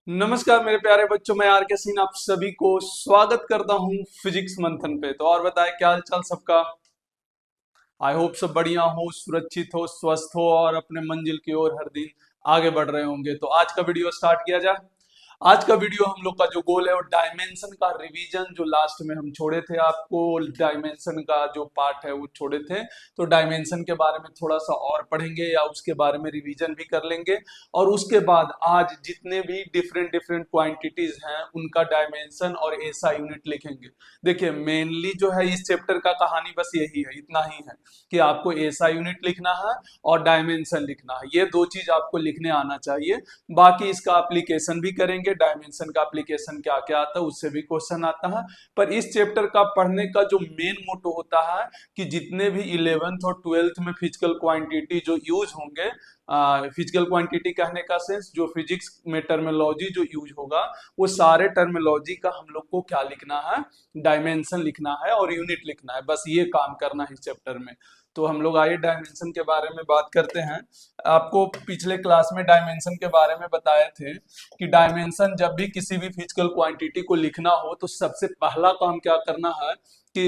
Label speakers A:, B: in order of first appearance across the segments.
A: नमस्कार मेरे प्यारे बच्चों, मैं आर के सिंह आप सभी को स्वागत करता हूँ फिजिक्स मंथन पे। तो और बताएं क्या हाल चाल सबका। आई होप सब बढ़िया हो, सुरक्षित हो, स्वस्थ हो और अपने मंजिल की ओर हर दिन आगे बढ़ रहे होंगे। तो आज का वीडियो स्टार्ट किया जाए। आज का वीडियो हम लोग का जो गोल है वो डायमेंशन का रिवीजन, जो लास्ट में हम छोड़े थे आपको डायमेंशन का जो पार्ट है वो छोड़े थे। तो डायमेंशन के बारे में थोड़ा सा और पढ़ेंगे या उसके बारे में रिवीजन भी कर लेंगे। और उसके बाद आज जितने भी डिफरेंट डिफरेंट क्वांटिटीज हैं उनका डायमेंशन और ऐसा यूनिट लिखेंगे। देखिए मेनली जो है इस चैप्टर का कहानी बस यही है, इतना ही है कि आपको ऐसा यूनिट लिखना है और डायमेंशन लिखना है। ये दो चीज आपको लिखने आना चाहिए। बाकी इसका एप्लीकेशन भी करेंगे, डायमेंशन का एप्लीकेशन क्या क्या आता है उससे भी क्वेश्चन आता है। पर इस चैप्टर का पढ़ने का जो मेन मोटो होता है कि जितने भी 11th और 12th में फिजिकल क्वांटिटी जो यूज होंगे, फिजिकल क्वांटिटी कहने का सेंस जो फिजिक्स में टर्मिनोलॉजी जो यूज होगा वो सारे टर्मिनोलॉजी का हम लोग को क्या लिखना है, डायमेंशन लिखना है और यूनिट लिखना है। बस ये काम करना है इस चैप्टर में। तो हम लोग आइए डायमेंशन के बारे में बात करते हैं। आपको पिछले क्लास में डायमेंशन के बारे में बताए थे कि डायमेंशन जब भी किसी भी फिजिकल क्वांटिटी को लिखना हो तो सबसे पहला काम क्या करना है कि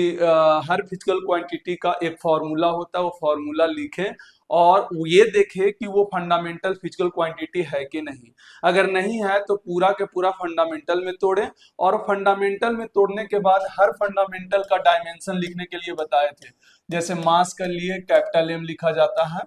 A: हर फिजिकल क्वांटिटी का एक फॉर्मूला होता है, वो फॉर्मूला लिखें और ये देखें कि वो फंडामेंटल फिजिकल क्वांटिटी है कि नहीं। अगर नहीं है तो पूरा के पूरा फंडामेंटल में तोड़ें। और फंडामेंटल में तोड़ने के बाद हर फंडामेंटल का डायमेंशन लिखने के लिए बताए थे। जैसे मास के लिए कैपिटल एम लिखा जाता है,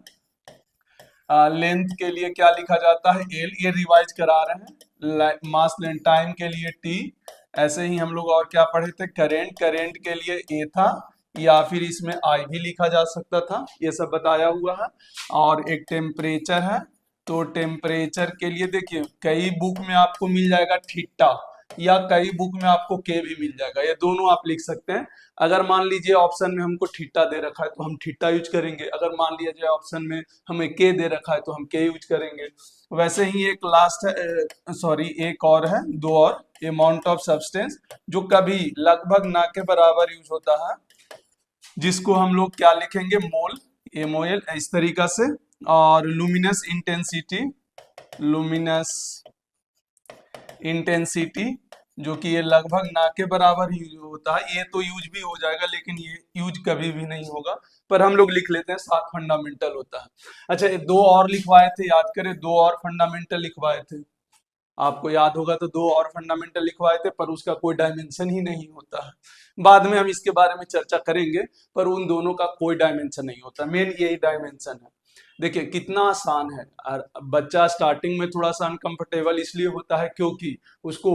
A: लेंथ के लिए क्या लिखा जाता है, एल। ये रिवाइज करा रहे हैं। मास लेंथ टाइम के लिए टी। ऐसे ही हम लोग और क्या पढ़े थे, करेंट, करेंट के लिए ए था या फिर इसमें आई भी लिखा जा सकता था, ये सब बताया हुआ है। और एक टेम्परेचर है, तो टेम्परेचर के लिए देखिए कई बुक में आपको मिल जाएगा थीटा या कई बुक में आपको के भी मिल जाएगा, ये दोनों आप लिख सकते हैं। अगर मान लीजिए ऑप्शन में हमको थीटा दे रखा है तो हम थीटा यूज करेंगे, अगर मान लिया जाए ऑप्शन में हमें के दे रखा है तो हम के यूज करेंगे। वैसे ही एक लास्ट है, सॉरी एक और है, दो और, अमाउंट ऑफ सब्सटेंस जो कभी लगभग ना के बराबर यूज होता है, जिसको हम लोग क्या लिखेंगे, मोल, एमओएल, इस तरीका से। और लुमिनस इंटेंसिटी, लुमिनस इंटेंसिटी जो कि ये लगभग ना के बराबर ही होता है, ये तो यूज भी हो जाएगा लेकिन ये यूज कभी भी नहीं होगा, पर हम लोग लिख लेते हैं, सात फंडामेंटल होता है। अच्छा ये दो और लिखवाए थे, याद करें, दो और फंडामेंटल लिखवाए थे, आपको याद होगा तो दो और फंडामेंटल लिखवाए थे पर उसका कोई डायमेंशन ही नहीं होता है। बाद में हम इसके बारे में चर्चा करेंगे, पर उन दोनों का कोई डायमेंशन नहीं होता, मेन यही डायमेंशन है। देखिए कितना आसान है। और बच्चा स्टार्टिंग में थोड़ा सा अनकंफर्टेबल इसलिए होता है क्योंकि उसको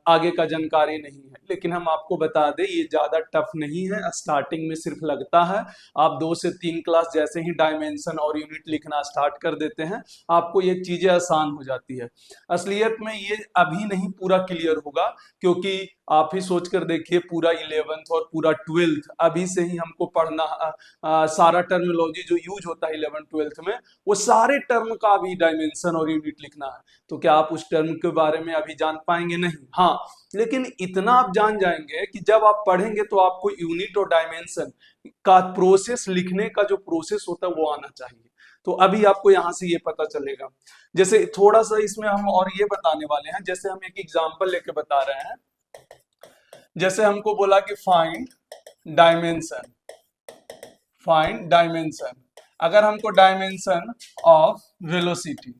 A: आगे का जानकारी नहीं है, लेकिन हम आपको बता दें ये ज्यादा टफ नहीं है, स्टार्टिंग में सिर्फ लगता है। आप 2 से 3 क्लास जैसे ही डायमेंशन और यूनिट लिखना स्टार्ट कर देते हैं आपको ये चीजें आसान हो जाती है। असलियत में ये अभी नहीं पूरा क्लियर होगा, क्योंकि आप ही सोच कर देखिए पूरा 11th और पूरा 12th अभी से ही हमको पढ़ना, सारा टर्मिनोलॉजी जो यूज होता है 11th 12th में वो सारे टर्म का भी डायमेंशन और यूनिट लिखना है। तो क्या आप उस टर्म के बारे में अभी जान पाएंगे? नहीं, हाँ, लेकिन इतना आप जान जाएंगे कि जब आप पढ़ेंगे तो आपको यूनिट और डायमेंशन का प्रोसेस लिखने का जो प्रोसेस होता है वो आना चाहिए। तो अभी आपको यहां से ये पता चलेगा। जैसे थोड़ा सा इसमें हम और ये बताने वाले हैं, जैसे हम एक एग्जांपल लेके बता रहे हैं। जैसे हमको बोला कि फाइंड डायमेंशन, फाइंड डायमेंशन, अगर हमको डायमेंशन ऑफ वेलोसिटी,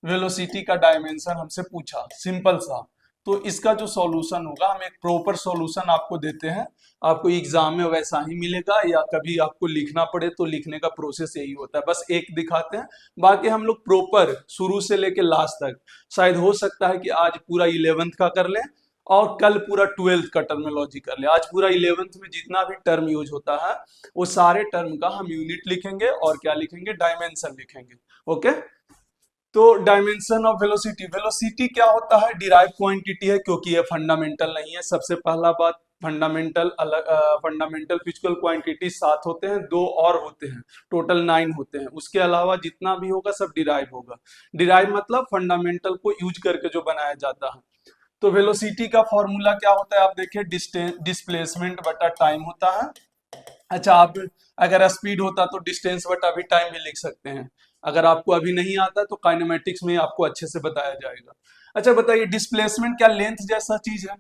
A: वेलोसिटी का डायमेंशन हमसे पूछा सिंपल सा, तो इसका जो सॉल्यूशन होगा हम एक प्रॉपर सॉल्यूशन आपको देते हैं। आपको एग्जाम में वैसा ही मिलेगा या कभी आपको लिखना पड़े तो लिखने का प्रोसेस यही होता है, बस एक दिखाते हैं। बाकी हम लोग प्रॉपर शुरू से लेके लास्ट तक, शायद हो सकता है कि आज पूरा 11th का कर लें और कल पूरा 12th का टर्मिनोलॉजी कर ले। आज पूरा 11th में जितना भी टर्म यूज होता है वो सारे टर्म का हम यूनिट लिखेंगे और क्या लिखेंगे, डायमेंशन लिखेंगे। ओके, तो डायमेंशन ऑफ वेलोसिटी, वेलोसिटी क्या होता है, डिराइव क्वांटिटी है, क्योंकि ये फंडामेंटल नहीं है। सबसे पहला बात, फंडामेंटल अलग, फंडामेंटल फिजिकल क्वांटिटी 7 होते हैं, दो और होते हैं, टोटल 9 होते हैं। उसके अलावा जितना भी होगा सब डिराइव होगा। डिराइव मतलब फंडामेंटल को यूज करके जो बनाया जाता है। तो वेलोसिटी का फॉर्मूला क्या होता है, आप देखिए डिस्टेंस, डिस्प्लेसमेंट बटा टाइम होता है। अच्छा, आप अगर स्पीड होता तो डिस्टेंस बटा भी टाइम भी लिख सकते हैं। अगर आपको अभी नहीं आता तो काइनेमेटिक्स में आपको अच्छे से बताया जाएगा। अच्छा बताइए, डिस्प्लेसमेंट क्या लेंथ जैसा चीज है?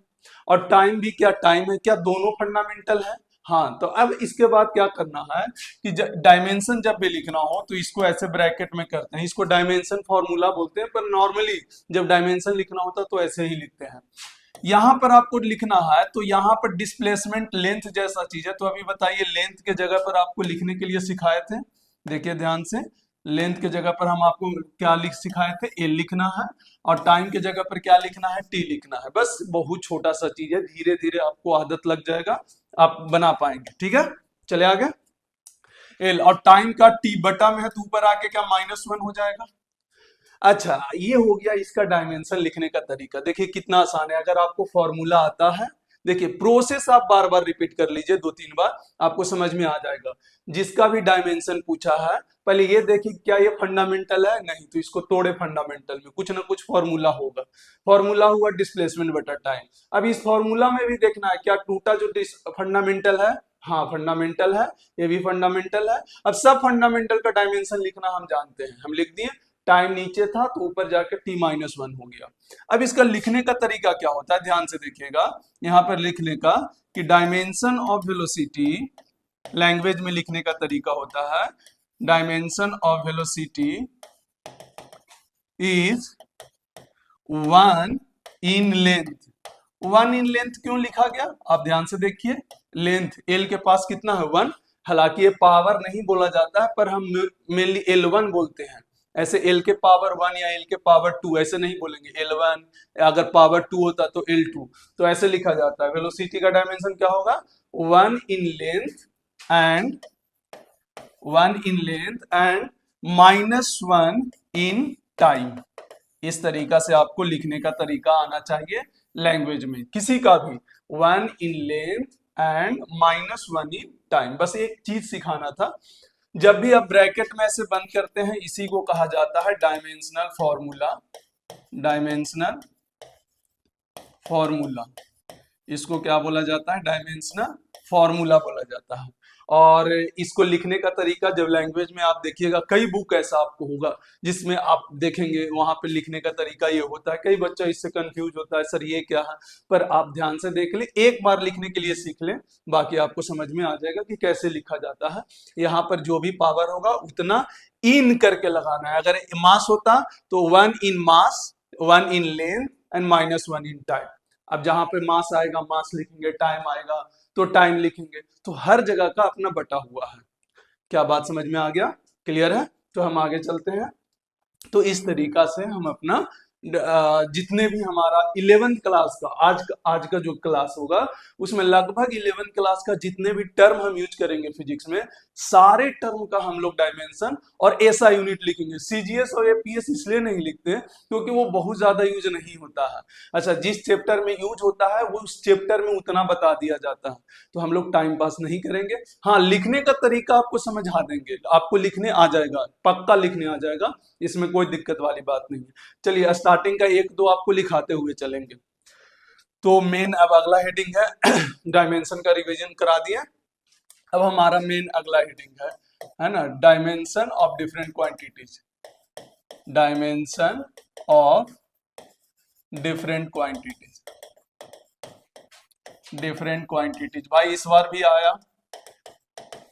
A: और टाइम भी क्या टाइम है? क्या दोनों फंडामेंटल है? हाँ, तो अब इसके बाद क्या करना है कि डायमेंशन जब भी लिखना हो तो इसको ऐसे ब्रैकेट में करते हैं, इसको डायमेंशन फॉर्मूला बोलते हैं, पर नॉर्मली जब डायमेंशन लिखना होता है तो ऐसे ही लिखते हैं। यहां पर आपको लिखना है तो यहाँ पर डिस्प्लेसमेंट लेंथ जैसा चीज है, तो अभी बताइए लेंथ के जगह पर आपको लिखने के लिए सिखाए थे, देखिए ध्यान से, लेंथ के जगह पर हम आपको क्या लिख सिखाए थे, ए लिखना है, और टाइम के जगह पर क्या लिखना है, टी लिखना है। बस बहुत छोटा सा चीज है, धीरे धीरे आपको आदत लग जाएगा, आप बना पाएंगे। ठीक है, चले आगे। एल और टाइम का टी बटा में है तो ऊपर आके क्या -1 हो जाएगा। अच्छा, ये हो गया इसका डायमेंशन लिखने का तरीका। देखिए कितना आसान है, अगर आपको फॉर्मूला आता है, देखिए प्रोसेस आप बार बार रिपीट कर लीजिए 2-3 बार, आपको समझ में आ जाएगा। जिसका भी डायमेंशन पूछा है, पहले ये देखिए क्या ये फंडामेंटल है, नहीं तो इसको तोड़े फंडामेंटल में, कुछ ना कुछ फॉर्मूला होगा। फॉर्मूला हुआ डिस्प्लेसमेंट बटा टाइम। अब इस फॉर्मूला में भी देखना है क्या टूटा जो फंडामेंटल है, हाँ फंडामेंटल है, ये भी फंडामेंटल है। अब सब फंडामेंटल का डायमेंशन लिखना हम जानते हैं, हम लिख दिए, टाइम नीचे था तो ऊपर जाकर t-1 हो गया। अब इसका लिखने का तरीका क्या होता है, ध्यान से देखिएगा, यहां पर लिखने का कि डायमेंशन ऑफ वेलोसिटी, लैंग्वेज में लिखने का तरीका होता है, dimension of velocity is 1 in length. 1 in length क्यों लिखा गया, आप ध्यान से देखिए, लेंथ एल के पास कितना है 1, हालांकि ये पावर नहीं बोला जाता है पर हम मेनली L1 बोलते हैं। ऐसे L के पावर 1 या L के पावर 2 ऐसे नहीं बोलेंगे, L1, अगर पावर 2 होता तो L2, तो ऐसे लिखा जाता है। वेलोसिटी का डायमेंशन क्या होगा, 1 in length and 1 in length and -1 in time. इस तरीका से आपको लिखने का तरीका आना चाहिए लैंग्वेज में, किसी का भी, 1 in length and -1 in time. बस एक चीज सिखाना था, जब भी आप ब्रैकेट में ऐसे बंद करते हैं इसी को कहा जाता है डायमेंशनल फॉर्मूला। डायमेंशनल फॉर्मूला, इसको क्या बोला जाता है, डायमेंशनल फॉर्मूला बोला जाता है। और इसको लिखने का तरीका जब लैंग्वेज में आप देखिएगा, कई बुक ऐसा आपको होगा जिसमें आप देखेंगे वहां पे लिखने का तरीका ये होता है। कई बच्चा इससे कंफ्यूज होता है, सर ये क्या है, पर आप ध्यान से देख ले, एक बार लिखने के लिए सीख लें, बाकी आपको समझ में आ जाएगा कि कैसे लिखा जाता है। यहाँ पर जो भी पावर होगा उतना इन करके लगाना है। अगर मास होता तो 1 इन मास, 1 in length and -1 in time. अब जहां पे मास आएगा मास लिखेंगे, टाइम आएगा तो टाइम लिखेंगे, तो हर जगह का अपना बटा हुआ है। क्या बात समझ में आ गया, क्लियर है? तो हम आगे चलते हैं। तो इस तरीका से हम अपना जितने भी हमारा 11th क्लास का आज का जो क्लास होगा उसमें लगभग 11th क्लास का जितने भी टर्म हम यूज करेंगे फिजिक्स में, सारे टर्म का हम लोग डायमेंशन और ऐसा यूनिट लिखेंगे। सीजीएस और एपीएस इसलिए नहीं लिखते क्योंकि वो बहुत ज्यादा यूज नहीं होता है। अच्छा, जिस चैप्टर में यूज होता है वो उस चैप्टर में उतना बता दिया जाता है, तो हम लोग टाइम पास नहीं करेंगे। हाँ, लिखने का तरीका आपको समझा देंगे, आपको लिखने आ जाएगा, पक्का लिखने आ जाएगा, इसमें कोई दिक्कत वाली बात नहीं है। चलिए स्टार्टिंग का 1-2 आपको लिखाते हुए चलेंगे। तो मेन अब अगला हेडिंग है डायमेंशन का रिवीजन करा दिया। अब हमारा मेन अगला हेडिंग है ना, dimension of different quantities. Dimension of different quantities, different quantities भाई इस बार भी आया।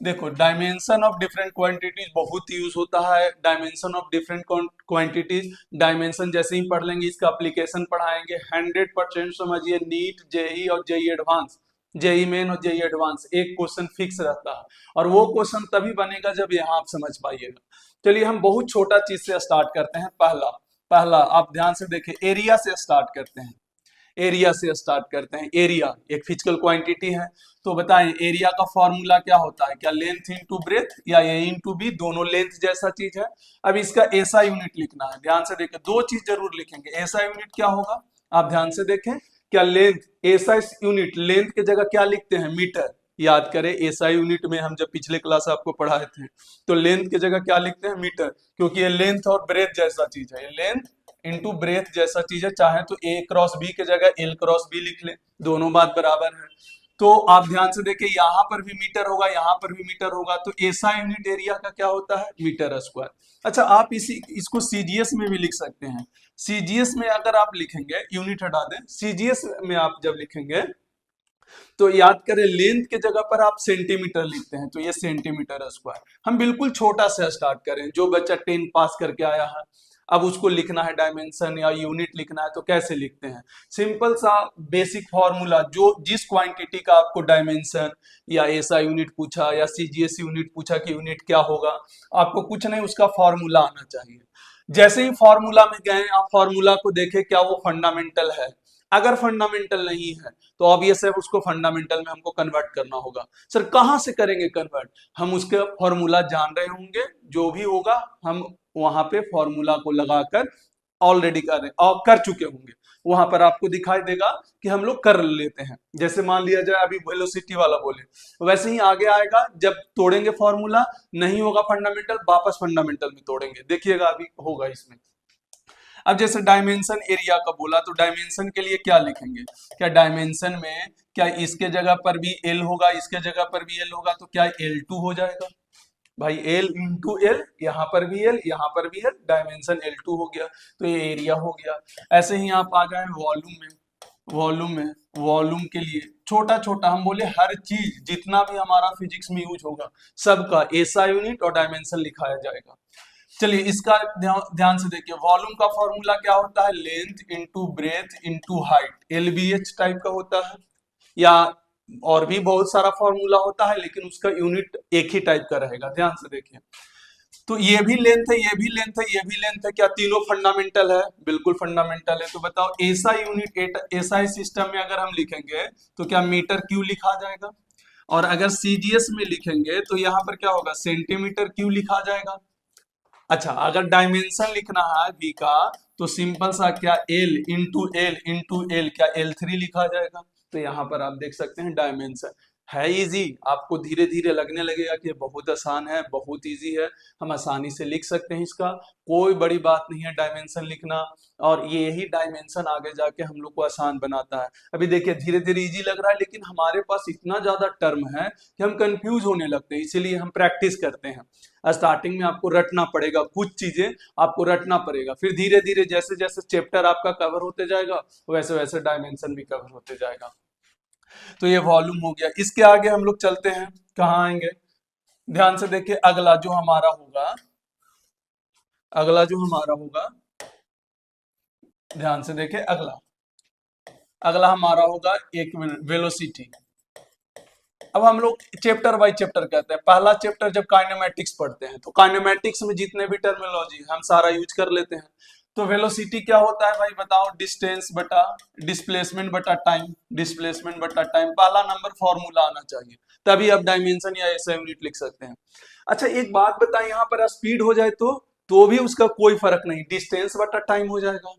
A: देखो, डायमेंशन ऑफ डिफरेंट क्वांटिटीज बहुत यूज होता है। Dimension of different quantities, dimension जैसे ही पढ़ लेंगे इसका एप्लीकेशन पढ़ाएंगे। 100% समझिए, नीट, जेई और जेई एडवांस, जेई मेन और जेई एडवांस एक क्वेश्चन फिक्स रहता है, और वो क्वेश्चन तभी बनेगा जब यहाँ आप समझ पाइएगा। चलिए हम बहुत छोटा चीज से स्टार्ट करते हैं। पहला पहला आप ध्यान से देखिए, एरिया से स्टार्ट करते हैं। एरिया से स्टार्ट करते हैं। एरिया एक फिजिकल क्वांटिटी है, तो बताएं एरिया का फॉर्मूला क्या होता है, क्या लेंथ इनटू ब्रेथ या ए इनटू बी, दोनों लेंथ जैसा चीज है। अब इसका ऐसा यूनिट लिखना है, ध्यान से देखें, दो चीज जरूर लिखेंगे। ऐसा यूनिट क्या होगा, आप ध्यान से देखें, क्या लेंथ, ऐसा यूनिट लेंथ के जगह क्या लिखते हैं, मीटर। याद करें ऐसा यूनिट में हम जब पिछले क्लास आपको पढ़ाए थे तो लेंथ के जगह क्या लिखते हैं, मीटर, क्योंकि ये लेंथ और ब्रेथ जैसा चीज है। ये लेंथ इंटू ब्रेथ जैसा चीज है, चाहे तो ए क्रॉस बी के जगह एल क्रॉस बी लिख ले, दोनों बात बराबर है। तो आप ध्यान से देखिए, यहां पर भी मीटर होगा, यहां पर भी मीटर होगा, तो ऐसा यूनिट एरिया का क्या होता है, मीटर स्क्वायर। अच्छा, आप इसको सीजीएस में भी लिख सकते हैं। सीजीएस में अगर आप लिखेंगे, यूनिट हटा दें, सीजीएस में आप जब लिखेंगे तो याद करें, लेंथ के जगह पर आप सेंटीमीटर लिखते हैं, तो ये सेंटीमीटर स्क्वायर। हम बिल्कुल छोटा से स्टार्ट करें, जो बच्चा 10 पास करके आया है, अब उसको लिखना है डायमेंशन या यूनिट लिखना है, तो कैसे लिखते हैं, सिंपल सा बेसिक फॉर्मूला, जो जिस क्वांटिटी का आपको डायमेंशन या ऐसा यूनिट पूछा या सीजीएस यूनिट पूछा कि यूनिट क्या होगा, आपको कुछ नहीं, उसका फॉर्मूला आना चाहिए। जैसे ही फॉर्मूला में गए, आप फॉर्मूला को देखें क्या वो फंडामेंटल है। अगर फंडामेंटल नहीं है तो ऑब्वियस है उसको फंडामेंटल में हमको कन्वर्ट करना होगा। सर कहां से करेंगे कन्वर्ट, हम उसके फॉर्मूला जान रहे होंगे, जो भी होगा हम वहां पे फॉर्मूला को लगाकर ऑलरेडी कर चुके होंगे, वहां पर आपको दिखाई देगा कि हम लोग कर लेते हैं। जैसे मान लिया जाए अभी वेलोसिटी वाला बोले, वैसे ही आगे आएगा, जब तोड़ेंगे फॉर्मूला, नहीं होगा फंडामेंटल, वापस फंडामेंटल में तोड़ेंगे, देखिएगा अभी होगा इसमें। अब जैसे डायमेंशन एरिया का बोला, तो डायमेंशन के लिए क्या लिखेंगे, क्या डायमेंशन में क्या इसके जगह पर भी एल होगा, इसके जगह पर भी एल होगा, तो क्या L2 हो जाएगा भाई, एल इंटू एल, यहाँ पर भी एल, यहाँ पर भी एल, डायमेंशन L2 हो गया, तो ये एरिया हो गया। ऐसे ही आप आ जाए वॉल्यूम में, वॉल्यूम में, वॉल्यूम के लिए छोटा छोटा हम बोले, हर चीज जितना भी हमारा फिजिक्स में यूज होगा सबका ऐसा यूनिट और डायमेंशन लिखाया जाएगा। चलिए इसका ध्यान से देखिए, वॉल्यूम का फॉर्मूला क्या होता है, length into breadth into height, LBH type का होता है, या और भी बहुत सारा फॉर्मूला होता है, लेकिन उसका यूनिट एक ही टाइप का रहेगा। ध्यान से देखिए, तो ये भी लेंथ है, ये भी लेंथ है, ये भी लेंथ है, क्या तीनों फंडामेंटल है, बिल्कुल फंडामेंटल है। तो बताओ ऐसा यूनिट ऐसा सिस्टम में अगर हम लिखेंगे तो क्या मीटर क्यू लिखा जाएगा, और अगर सीजीएस में लिखेंगे तो यहाँ पर क्या होगा, सेंटीमीटर क्यू लिखा जाएगा। अच्छा, अगर डायमेंशन लिखना है v का, तो सिंपल सा क्या एल क्या L3 लिखा जाएगा। तो यहाँ पर आप देख सकते हैं डायमेंशन है इजी, आपको धीरे धीरे लगने लगेगा कि बहुत आसान है, बहुत इजी है, हम आसानी से लिख सकते हैं, इसका कोई बड़ी बात नहीं है डायमेंशन लिखना, और ये यही डायमेंशन आगे जाके हम लोग को आसान बनाता है। अभी देखिए धीरे धीरे इजी लग रहा है, लेकिन हमारे पास इतना ज्यादा टर्म है कि हम कंफ्यूज होने लगते हैं, इसीलिए हम प्रैक्टिस करते हैं। स्टार्टिंग में आपको रटना पड़ेगा, कुछ चीजें आपको रटना पड़ेगा, फिर धीरे धीरे जैसे जैसे चैप्टर आपका कवर होते जाएगा वैसे वैसे डायमेंशन भी कवर होते जाएगा। तो ये वॉल्यूम हो गया। इसके आगे हम लोग चलते हैं, कहाँ आएंगे, ध्यान से देखिए, अगला जो हमारा होगा, अगला जो हमारा होगा, ध्यान से देखिए, अगला अगला हमारा होगा एक वेलोसिटी। अब हम लोग चैप्टर बाय चैप्टर कहते हैं। पहला चैप्टर जब काइनेमेटिक्स पढ़ते हैं तो काइनेमेटिक्स में जितने भी टर्मिनोलॉजी हम सारा यूज कर लेते हैं। तो वेलोसिटी क्या होता है भाई बताओ, डिस्टेंस बटा डिस्प्लेसमेंट बटा टाइम, डिस्प्लेसमेंट बटा टाइम, पहला नंबर फॉर्मूला आना चाहिए, तभी आप डायमेंशन या ऐसा यूनिट लिख सकते हैं। अच्छा एक बात बताएं, यहाँ पर स्पीड हो जाए तो भी उसका कोई फर्क नहीं, डिस्टेंस बटा टाइम हो जाएगा।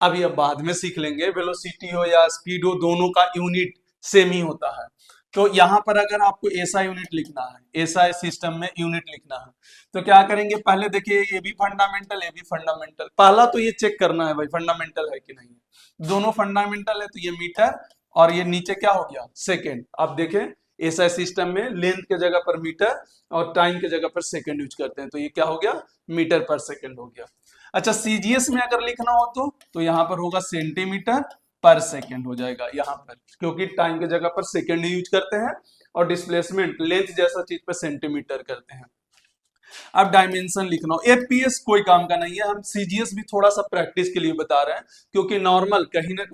A: अभी अब बाद में सीख लेंगे, वेलोसिटी हो या स्पीड हो दोनों का यूनिट सेम ही होता है। तो यहाँ पर अगर आपको ऐसा यूनिट लिखना है, ऐसा सिस्टम में यूनिट लिखना है, तो क्या करेंगे, पहले देखिए ये भी फंडामेंटल, ये भी फंडामेंटल, पहला तो ये चेक करना है भाई फंडामेंटल है कि नहीं है। दोनों फंडामेंटल है तो ये मीटर, और ये नीचे क्या हो गया, सेकेंड। आप देखें ऐसा सिस्टम में लेंथ के जगह पर मीटर और टाइम के जगह पर सेकेंड यूज करते हैं, तो ये क्या हो गया, मीटर पर सेकेंड हो गया। अच्छा सीजीएस में अगर लिखना हो तो यहाँ पर होगा सेंटीमीटर पर सेकेंड हो जाएगा यहाँ पर, क्योंकि टाइम के जगह पर सेकेंड ही यूज करते हैं, और डिस्प्लेसमेंट लेंथ जैसा चीज पर सेंटीमीटर करते हैं। अब डायमेंशन लिखना हो, एफपीएस कोई काम का नहीं है, हम सीजीएस भी थोड़ा सा प्रैक्टिस के लिए बता रहे हैं, क्योंकि नॉर्मल कहीं ना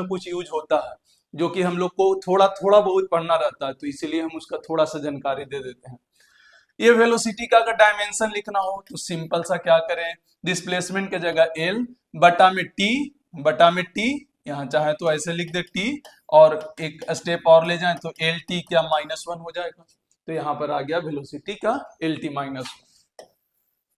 A: कुछ यूज होता है जो कि हम लोग को थोड़ा थोड़ा बहुत पढ़ना रहता है, तो इसीलिए हम उसका थोड़ा सा जानकारी दे देते हैं। ये वेलोसिटी का अगर डायमेंशन लिखना हो तो सिंपल सा क्या करें, डिस्प्लेसमेंट के जगह एल बटा में टी, यहाँ चाहे तो ऐसे लिख दे टी, और एक स्टेप और ले जाएं तो एल टी क्या -1 हो जाएगा, तो यहाँ पर आ गया वेलोसिटी का एल टी -1।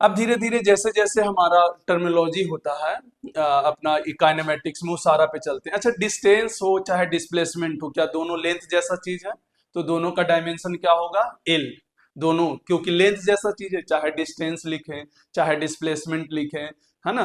A: अब धीरे धीरे जैसे जैसे हमारा टर्मिनोलॉजी होता है अपना काइनेमेटिक्स में, वो सारा पे चलते हैं। अच्छा डिस्टेंस हो चाहे डिस्प्लेसमेंट हो, क्या दोनों लेंथ जैसा चीज है, तो दोनों का डायमेंशन क्या होगा, एल, दोनों, क्योंकि लेंथ जैसा चीज है, चाहे डिस्टेंस लिखें चाहे डिस्प्लेसमेंट लिखें है ना।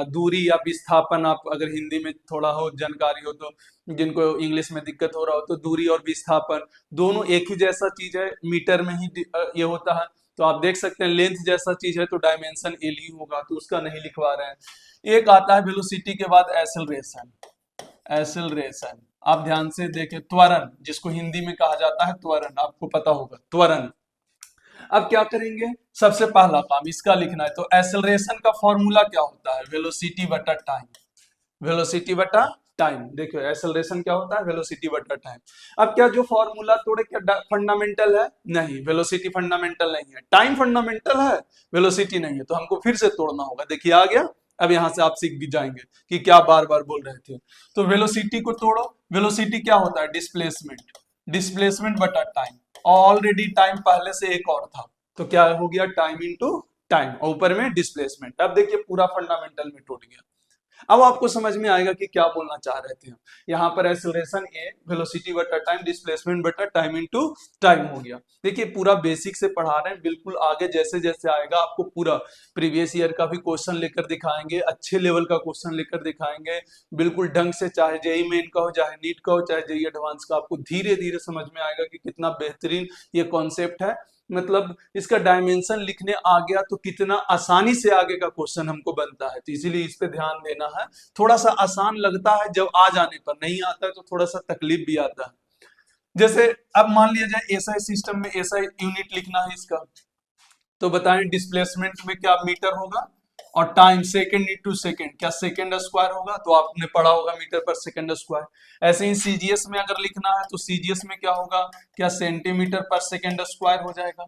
A: दूरी या विस्थापन, आप अगर हिंदी में थोड़ा हो जानकारी हो तो, जिनको इंग्लिश में दिक्कत हो रहा हो तो दूरी और विस्थापन दोनों एक ही जैसा चीज है, मीटर में ही ये होता है। तो आप देख सकते हैं लेंथ जैसा चीज है तो डायमेंशन एल ही होगा, तो उसका नहीं लिखवा रहे हैं। एक आता है वेलोसिटी के बाद एसेलरेशन। एसेलरेशन आप ध्यान से देखें, त्वरण जिसको हिंदी में कहा जाता है त्वरण, आपको पता होगा त्वरण। अब क्या करेंगे, सबसे पहला काम इसका लिखना है। तो एसेलरेशन का फॉर्मूला क्या होता है, वेलोसिटी बटा टाइम। वेलोसिटी बटा टाइम, देखो एसेलरेशन क्या होता है, वेलोसिटी बटा टाइम। अब क्या जो फॉर्मूला तोड़े क्या फंडामेंटल है, नहीं वेलोसिटी फंडामेंटल नहीं है, टाइम फंडामेंटल है, वेलोसिटी नहीं है, तो हमको फिर से तोड़ना होगा। देखिए आ गया। अब यहां से आप सीख भी जाएंगे कि क्या बार बार बोल रहे थे। तो वेलोसिटी को तोड़ो, वेलोसिटी क्या होता है, डिस्प्लेसमेंट। डिस्प्लेसमेंट बटा टाइम, ऑलरेडी टाइम पहले से एक और था, तो क्या हो गया, टाइम इंटू टाइम, ऊपर में डिस्प्लेसमेंट। अब देखिए पूरा फंडामेंटल में टूट गया। अब आपको समझ में आएगा कि क्या बोलना चाह रहे थे हम। यहाँ पर एक्सेलरेशन ए वेलोसिटी बटा टाइम, डिस्प्लेसमेंट बटा टाइम इनटू टाइम हो गया। देखिए पूरा बेसिक से पढ़ा रहे हैं, बिल्कुल आगे जैसे जैसे आएगा आपको पूरा प्रीवियस ईयर का भी क्वेश्चन लेकर दिखाएंगे, अच्छे लेवल का क्वेश्चन लेकर दिखाएंगे, बिल्कुल ढंग से, चाहे जेई मेन का हो, चाहे नीट का हो, चाहे जेई एडवांस का, आपको धीरे धीरे समझ में आएगा कि कितना बेहतरीन ये कॉन्सेप्ट है। मतलब इसका डायमेंशन लिखने आ गया तो कितना आसानी से आगे का क्वेश्चन हमको बनता है, तो इसीलिए इस पे ध्यान देना है। थोड़ा सा आसान लगता है, जब आ जाने पर नहीं आता है तो थोड़ा सा तकलीफ भी आता है। जैसे अब मान लिया जाए एसआई सिस्टम में एसआई यूनिट लिखना है इसका, तो बताएं डिस्प्लेसमेंट में क्या मीटर होगा, और टाइम सेकंड इंटू सेकंड, क्या सेकंड स्क्वायर होगा, तो आपने पढ़ा होगा मीटर पर सेकंड स्क्वायर। ऐसे ही सीजीएस में अगर लिखना है तो सीजीएस में क्या होगा, क्या सेंटीमीटर पर सेकंड स्क्वायर हो जाएगा,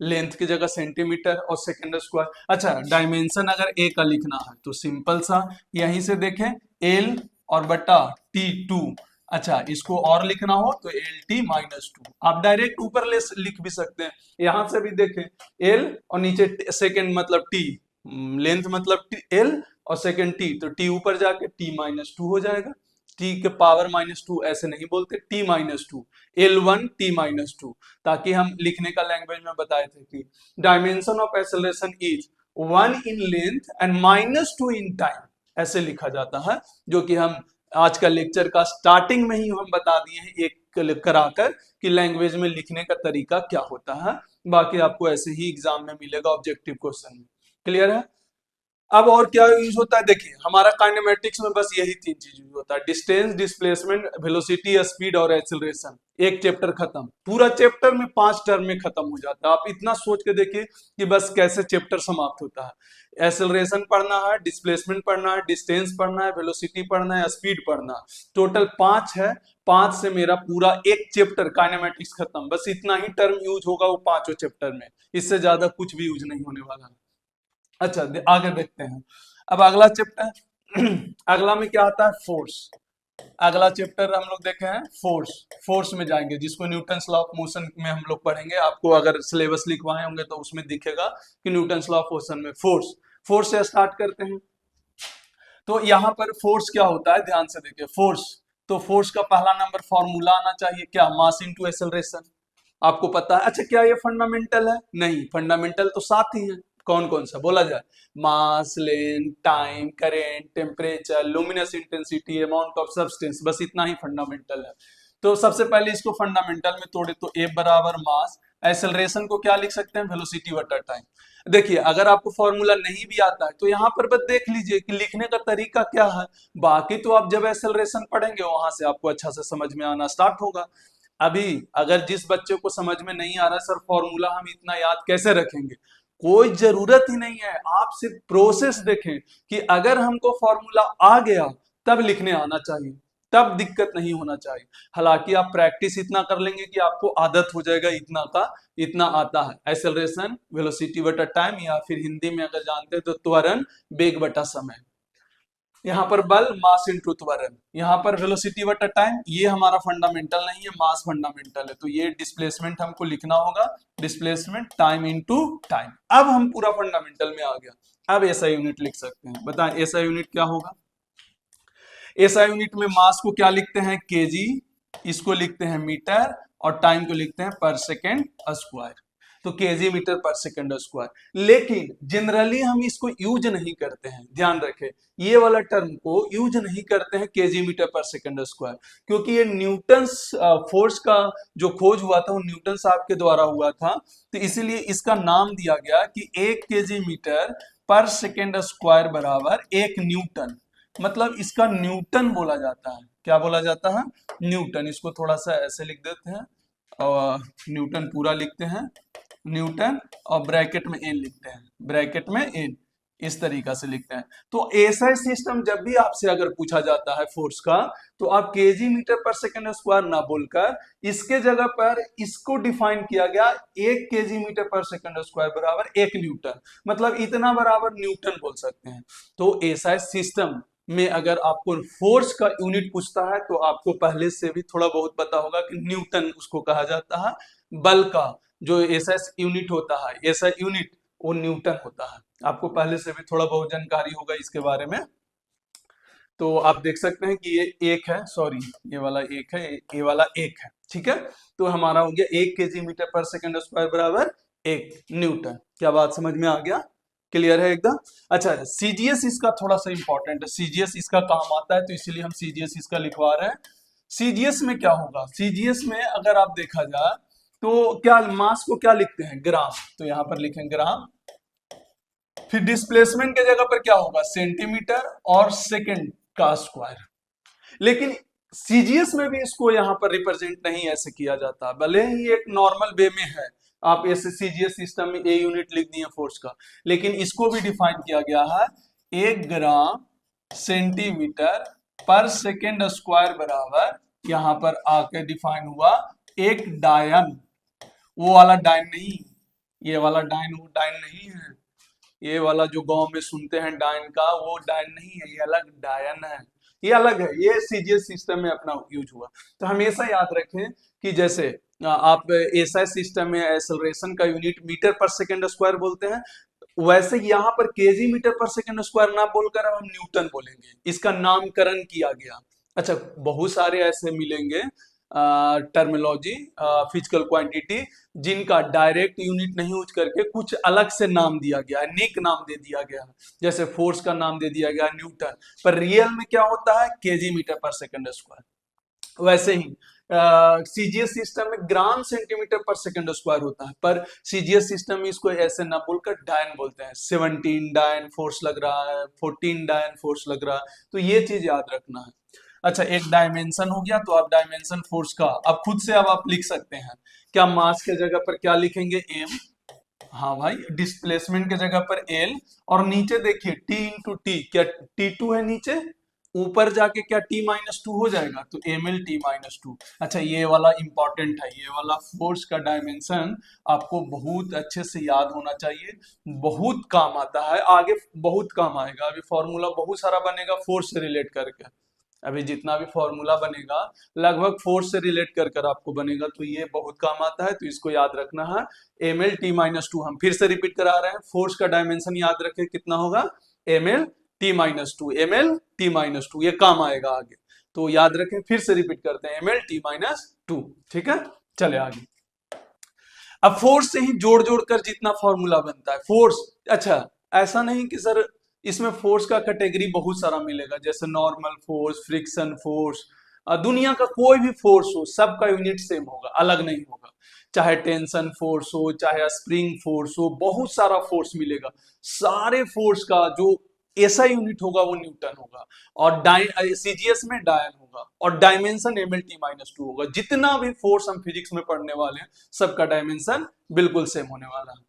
A: लेंथ की जगह सेंटीमीटर और सेकंड स्क्वायर। अच्छा डायमेंशन अगर ए का लिखना है तो सिंपल सा यहीं से देखें, एल और बटा T2। अच्छा इसको और लिखना हो तो LT-2, आप डायरेक्ट ऊपर ले लिख भी सकते हैं, यहां से भी देखें एल और नीचे सेकंड मतलब टी, लेंथ मतलब एल और सेकंड टी, तो टी ऊपर जाके T-2 हो जाएगा। टी के पावर -2 ऐसे नहीं बोलते, T-2, L1 T-2, ताकि हम लिखने का लैंग्वेज में बताए थे कि dimension of acceleration is 1 in length and -2 in time, ऐसे लिखा जाता है, जो कि हम आज का लेक्चर का स्टार्टिंग में ही हम बता दिए हैं एक कराकर कि लैंग्वेज में लिखने का तरीका क्या होता है। बाकी आपको ऐसे ही एग्जाम में मिलेगा ऑब्जेक्टिव क्वेश्चन में। क्लियर है। अब और क्या यूज होता है, देखिए हमारा काइनेमेटिक्स में बस यही तीन चीज यूज होता है, डिस्टेंस, डिस्प्लेसमेंट, वेलोसिटी, स्पीड और एक्सेलरेशन। एक चैप्टर खत्म, पूरा चैप्टर में 5 टर्म में खत्म हो जाता है। आप इतना सोच के देखिए कि बस कैसे चैप्टर समाप्त होता है। एक्सेलरेशन पढ़ना है, डिस्प्लेसमेंट पढ़ना है, डिस्टेंस पढ़ना है, वेलोसिटी पढ़ना है, स्पीड पढ़ना है, टोटल 5 है। 5 से मेरा पूरा एक चैप्टर काइनेमेटिक्स खत्म, बस इतना ही टर्म यूज होगा वो पांचों चैप्टर में, इससे ज्यादा कुछ भी यूज नहीं होने वाला है। अच्छा आगे देखते हैं। अब अगला चैप्टर अगला में क्या आता है, फोर्स। अगला चैप्टर हम लोग देखे हैं फोर्स। फोर्स में जाएंगे जिसको न्यूटन्स लॉ ऑफ मोशन में हम लोग पढ़ेंगे। आपको अगर सिलेबस लिखवाए होंगे तो उसमें दिखेगा कि न्यूटन्स लॉ ऑफ मोशन में फोर्स। फोर्स से स्टार्ट करते हैं। तो यहाँ पर फोर्स क्या होता है, ध्यान से देखिए फोर्स। तो फोर्स का पहला नंबर फॉर्मूला आना चाहिए, क्या, मास इनटू एक्सेलरेशन। आपको पता है। अच्छा क्या ये फंडामेंटल है, नहीं, फंडामेंटल तो सात ही है। कौन कौन सा बोला जाए, mass, length, time, current, temperature, luminous intensity, amount of substance, बस इतना ही फंडामेंटल है। तो सबसे पहले इसको फंडामेंटल में तोड़े तो ए बराबर मास, एक्सेलरेशन को क्या लिख सकते हैं, वेलोसिटी बटा टाइम। देखिए अगर आपको फॉर्मूला नहीं भी आता है तो यहाँ पर बस देख लीजिए कि लिखने का तरीका क्या है। बाकी तो आप जब एक्सेलरेशन पढ़ेंगे वहां से आपको अच्छा से समझ में आना स्टार्ट होगा। अभी अगर जिस बच्चे को समझ में नहीं आ रहा सर फॉर्मूला हम इतना याद कैसे रखेंगे, कोई जरूरत ही नहीं है। आप सिर्फ प्रोसेस देखें कि अगर हमको फॉर्मूला आ गया तब लिखने आना चाहिए, तब दिक्कत नहीं होना चाहिए। हालांकि आप प्रैक्टिस इतना कर लेंगे कि आपको आदत हो जाएगा, इतना का इतना आता है। एक्सेलरेशन वेलोसिटी बटा टाइम, या फिर हिंदी में अगर जानते हैं तो त्वरण वेग बटा समय। यहाँ पर बल मास इनटू त्वरण, यहाँ पर वेलोसिटी बटा टाइम, ये हमारा फंडामेंटल नहीं है, मास फंडामेंटल है। तो ये डिस्प्लेसमेंट हमको लिखना होगा, डिस्प्लेसमेंट टाइम इनटू टाइम। अब हम पूरा फंडामेंटल में आ गया। अब ऐसा यूनिट लिख सकते हैं, बताएं ऐसा यूनिट क्या होगा। ऐसा यूनिट में मास को क्या लिखते हैं, केजी, इसको लिखते हैं मीटर, और टाइम को लिखते हैं पर सेकेंड स्क्वायर। तो केजी मीटर पर सेकंड स्क्वायर। लेकिन जनरली हम इसको यूज नहीं करते हैं, ध्यान रखें, ये वाला टर्म को यूज नहीं करते हैं केजी मीटर पर सेकंड स्क्वायर, क्योंकि ये न्यूटन्स फोर्स का जो खोज हुआ था वो न्यूटन साहब के द्वारा हुआ था, तो इसीलिए इसका नाम दिया गया कि 1 kg मीटर पर सेकेंड स्क्वायर बराबर 1 न्यूटन। मतलब इसका न्यूटन बोला जाता है। क्या बोला जाता है? न्यूटन। इसको थोड़ा सा ऐसे लिख देते हैं और न्यूटन पूरा लिखते हैं, न्यूटन, और ब्रैकेट में एन लिखते हैं, ब्रैकेट में एन, इस तरीका से लिखते हैं। तो ऐसा सिस्टम जब भी आपसे अगर पूछा जाता है फोर्स का, तो आप केजी मीटर पर सेकेंड स्क्वायर ना बोलकर इसके जगह पर इसको डिफाइन किया गया 1 kg मीटर पर सेकेंड स्क्वायर बराबर 1 न्यूटन, मतलब इतना बराबर न्यूटन बोल सकते हैं। तो ऐसा सिस्टम में अगर आपको फोर्स का यूनिट पूछता है तो आपको पहले से भी थोड़ा बहुत पता होगा कि न्यूटन उसको कहा जाता है। बल का जो ऐसा यूनिट होता है, ऐसा यूनिट वो न्यूटन होता है। आपको पहले से भी थोड़ा बहुत जानकारी होगा इसके बारे में। तो आप देख सकते हैं कि ये एक है, सॉरी ये वाला एक है, ये वाला एक है, ठीक है। तो हमारा हो गया 1 kg मीटर पर सेकेंड स्क्वायर बराबर 1 न्यूटन। क्या बात समझ में आ गया? क्लियर है एकदम? अच्छा, सीजीएस इसका थोड़ा सा इंपॉर्टेंट है, सीजीएस इसका काम आता है, तो इसीलिए हम सीजीएस इसका लिखवा रहे हैं। सीजीएस में क्या होगा? सीजीएस में अगर आप देखा जाए तो क्या मास को क्या लिखते हैं? ग्राम, तो यहां पर लिखें ग्राम। फिर डिस्प्लेसमेंट के जगह पर क्या होगा? सेंटीमीटर और सेकंड का स्क्वायर। लेकिन सीजीएस में भी इसको यहाँ पर रिप्रेजेंट नहीं ऐसे किया जाता, भले ही एक नॉर्मल वे में है, आप ऐसे सीजीएस सिस्टम में ए यूनिट लिख दिए फोर्स का, लेकिन इसको भी डिफाइन किया गया है 1 ग्राम सेंटीमीटर पर सेकेंड स्क्वायर बराबर, यहाँ पर आके डिफाइन हुआ 1 डायन। वो वाला डायन नहीं, ये वाला डायन वो डायन नहीं है, ये वाला जो गांव में सुनते हैं डायन का, वो डायन नहीं है, ये अलग डायन है, ये अलग है, ये सीजीएस सिस्टम में अपना यूज हुआ। तो हमेशा याद रखें कि जैसे आप एसआई सिस्टम में एक्सेलरेशन का यूनिट मीटर पर सेकंड स्क्वायर बोलते हैं, वैसे यहाँ पर केजी मीटर पर सेकंड स्क्वायर ना बोलकर अब हम न्यूटन बोलेंगे, इसका नामकरण किया गया। अच्छा, बहुत सारे ऐसे मिलेंगे टर्मिनोलॉजी, फिजिकल क्वांटिटी, जिनका डायरेक्ट यूनिट नहीं यूज करके कुछ अलग से नाम दिया गया है, निक नाम दे दिया गया है। जैसे फोर्स का नाम दे दिया गया न्यूटन, पर रियल में क्या होता है? केजी मीटर पर सेकंड स्क्वायर। वैसे ही सीजीएस सिस्टम में ग्राम सेंटीमीटर पर सेकंड स्क्वायर होता है, पर सीजीएस सिस्टम में इसको ऐसे ना बोलकर डायन बोलते हैं। 17 डायन फोर्स लग रहा है, 14 डायन फोर्स लग रहा है, तो ये चीज याद रखना है। अच्छा, एक डायमेंशन हो गया, तो आप डायमेंशन फोर्स का अब खुद से अब आप लिख सकते हैं। क्या मास के जगह पर क्या लिखेंगे? एम। हाँ भाई, डिस्प्लेसमेंट के जगह पर एल, और नीचे देखिए टी इंटू टी, क्या टी टू है नीचे, ऊपर जाके क्या टी माइनस टू हो जाएगा, तो M L T minus two. अच्छा, ये वाला इंपॉर्टेंट है, ये वाला फोर्स का डायमेंशन आपको बहुत अच्छे से याद होना चाहिए, बहुत काम आता है, आगे बहुत काम आएगा। अभी फॉर्मूला बहुत सारा बनेगा फोर्स से रिलेट करके, अभी जितना भी फॉर्मूला बनेगा लगभग फोर्स से रिलेट कर कर आपको बनेगा, तो ये बहुत काम आता है, तो इसको याद रखना है। M L T minus two, हम फिर से रिपीट करा रहे हैं, फोर्स का डायमेंशन याद रखें कितना होगा? M L T minus two, M L T minus two, ये काम आएगा आगे, तो याद रखें, फिर से रिपीट करते हैं, M L T minus two, ठीक है। चले आगे। अब फोर्स से ही जोड़ जोड़ कर जितना फॉर्मूला बनता है फोर्स, अच्छा ऐसा नहीं कि सर इसमें फोर्स का कैटेगरी बहुत सारा मिलेगा, जैसे नॉर्मल फोर्स, फ्रिक्शन फोर्स, दुनिया का कोई भी फोर्स हो सबका यूनिट सेम होगा, अलग नहीं होगा। चाहे टेंशन फोर्स हो, चाहे स्प्रिंग फोर्स हो, बहुत सारा फोर्स मिलेगा। सारे फोर्स का जो ऐसा यूनिट होगा वो न्यूटन होगा, और सीजीएस में डायन होगा, और dimension M L T minus two होगा। जितना भी फोर्स हम फिजिक्स में पढ़ने वाले हैं सबका डायमेंशन बिल्कुल सेम होने वाला है।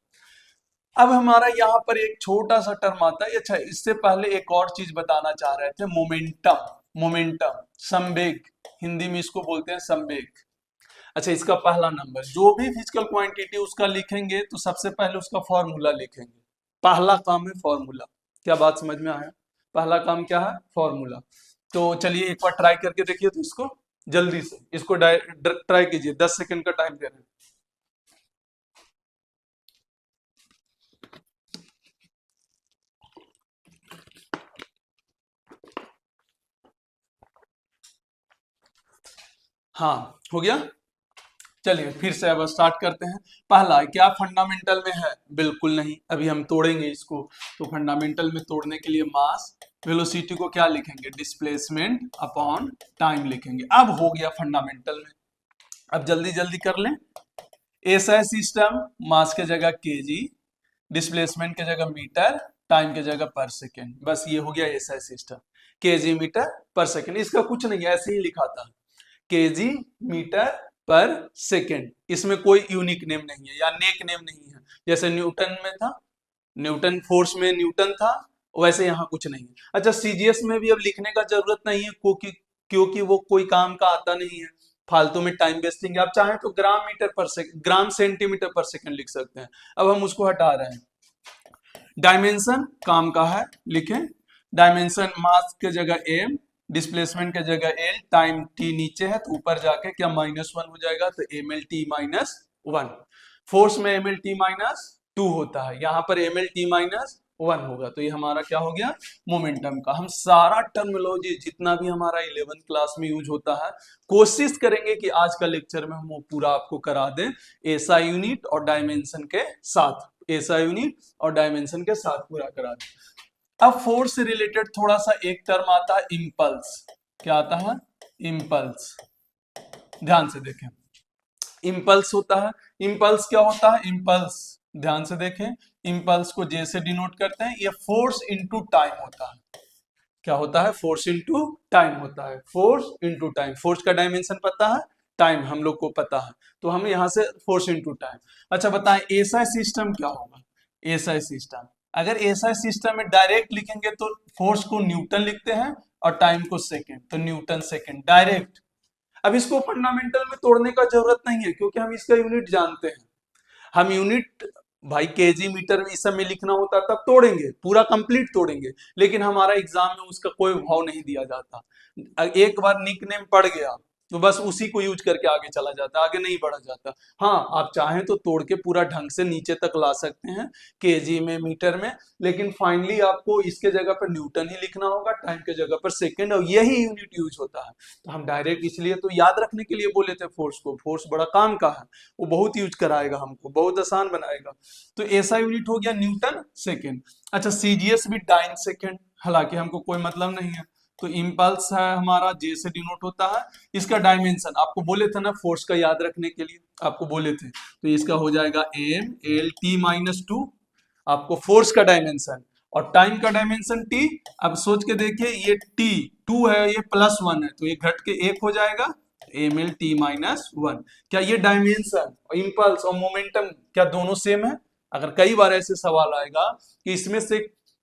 A: अब हमारा यहाँ पर एक छोटा सा टर्म आता है। अच्छा, इससे पहले एक और चीज बताना चाह रहे थे, मोमेंटम। मोमेंटम, संवेग, हिंदी में इसको बोलते हैं संवेग। अच्छा, इसका पहला नंबर, जो भी फिजिकल क्वांटिटी उसका लिखेंगे तो सबसे पहले उसका फॉर्मूला लिखेंगे। पहला काम है फॉर्मूला। क्या बात समझ में आया? पहला काम क्या है? फॉर्मूला। तो चलिए एक बार ट्राई करके देखिए, तो इसको जल्दी से इसको ट्राई कीजिए, 10 सेकंड का टाइम दे रहे हैं। हाँ, हो गया। चलिए फिर से अब स्टार्ट करते हैं। पहला, क्या फंडामेंटल में है? बिल्कुल नहीं, अभी हम तोड़ेंगे इसको। तो फंडामेंटल में तोड़ने के लिए मास वेलोसिटी को क्या लिखेंगे? डिस्प्लेसमेंट अपॉन टाइम लिखेंगे। अब हो गया फंडामेंटल में। अब जल्दी जल्दी कर लें। एसआई सिस्टम, मास के जगह केजी, डिस्प्लेसमेंट के जगह मीटर, टाइम के जगह पर सेकेंड। बस ये हो गया एसआई सिस्टम, केजी मीटर पर सेकेंड। इसका कुछ नहीं है, ऐसे ही लिखा था, केजी मीटर पर सेकेंड। इसमें कोई यूनिक नेम नहीं है या नेक नेम नहीं है। जैसे न्यूटन में था, न्यूटन फोर्स में न्यूटन था, वैसे यहाँ कुछ नहीं है। अच्छा, सीजीएस में भी अब लिखने का जरूरत नहीं है, क्योंकि वो कोई काम का आता नहीं है, फालतू में टाइम वेस्टिंग है। आप चाहें तो ग्राम मीटर पर सेकेंड, ग्राम सेंटीमीटर पर सेकेंड लिख सकते हैं। अब हम उसको हटा रहे हैं। डायमेंशन काम का है, लिखें डायमेंशन, मास के जगह एम, डिस्प्लेसमेंट के जगह एल, टाइम टी नीचे है तो ऊपर जाके क्या -1 हो जाएगा, तो एम एल टी -1। फोर्स में एम एल टी -2 होता है, यहाँ पर एम एल टी -1 होगा। तो ये हमारा क्या हो गया? मोमेंटम का। हम सारा टर्मिनोलॉजी जितना भी हमारा 11th क्लास में यूज होता है, कोशिश करेंगे कि आज का लेक्चर में हम वो पूरा आपको करा दें, एसआई यूनिट और डायमेंशन के साथ, एसआई यूनिट और डायमेंशन के साथ पूरा करा दें। अब फोर्स से रिलेटेड थोड़ा सा एक टर्म आता है, इंपल्स। क्या आता है? इंपल्स। ध्यान से देखें, इंपल्स होता है। इंपल्स क्या होता है? इंपल्स, ध्यान से देखें, इंपल्स को जे से डिनोट करते हैं। ये फोर्स इनटू टाइम होता है। क्या होता है? फोर्स इनटू टाइम होता है। फोर्स इनटू टाइम, फोर्स का डायमेंशन पता है, टाइम हम लोग को पता है, तो हम यहां से फोर्स इनटू टाइम। अच्छा बताएं, एसआई सिस्टम क्या होगा? एसआई सिस्टम, अगर एसआई सिस्टम में डायरेक्ट लिखेंगे तो फोर्स को न्यूटन लिखते हैं और टाइम को सेकेंड, तो न्यूटन सेकेंड डायरेक्ट। अब इसको फंडामेंटल में तोड़ने का जरूरत नहीं है, क्योंकि हम इसका यूनिट जानते हैं। हम यूनिट भाई केजी मीटर में इस समय लिखना होता तब तोड़ेंगे, पूरा कंप्लीट तोड़ेंगे, लेकिन हमारा एग्जाम में उसका कोई भाव नहीं दिया जाता। एक बार निक नेम पड़ गया तो बस उसी को यूज करके आगे चला जाता, आगे नहीं बढ़ा जाता। हाँ, आप चाहें तो तोड़ के पूरा ढंग से नीचे तक ला सकते हैं, केजी में, मीटर में, लेकिन फाइनली आपको इसके जगह पर न्यूटन ही लिखना होगा, टाइम के जगह पर सेकेंड, और यही यूनिट यूज होता है। तो हम डायरेक्ट इसलिए तो याद रखने के लिए बोले थे फोर्स को, फोर्स बड़ा काम का है, वो बहुत यूज कराएगा हमको, बहुत आसान बनाएगा। तो ऐसा यूनिट हो गया न्यूटन सेकेंड। अच्छा, सीजीएस भी डाइन सेकेंड, हालांकि हमको कोई मतलब नहीं है। तो इंपल्स है हमारा, जे से डिनोट होता है। इसका डायमेंशन आपको बोले थे ना, फोर्स का याद रखने के लिए आपको बोले थे, तो इसका हो जाएगा एम एल टी -2, आपको फोर्स का डायमेंशन, और टाइम का डायमेंशन टी। अब सोच के देखिए, ये टी 2 है, ये +1 है, तो ये घट के 1 हो जाएगा, एम एल टी -1। क्या ये डायमेंशन, इंपल्स और मोमेंटम क्या दोनों सेम है? अगर कई बार ऐसे सवाल आएगा कि इसमें से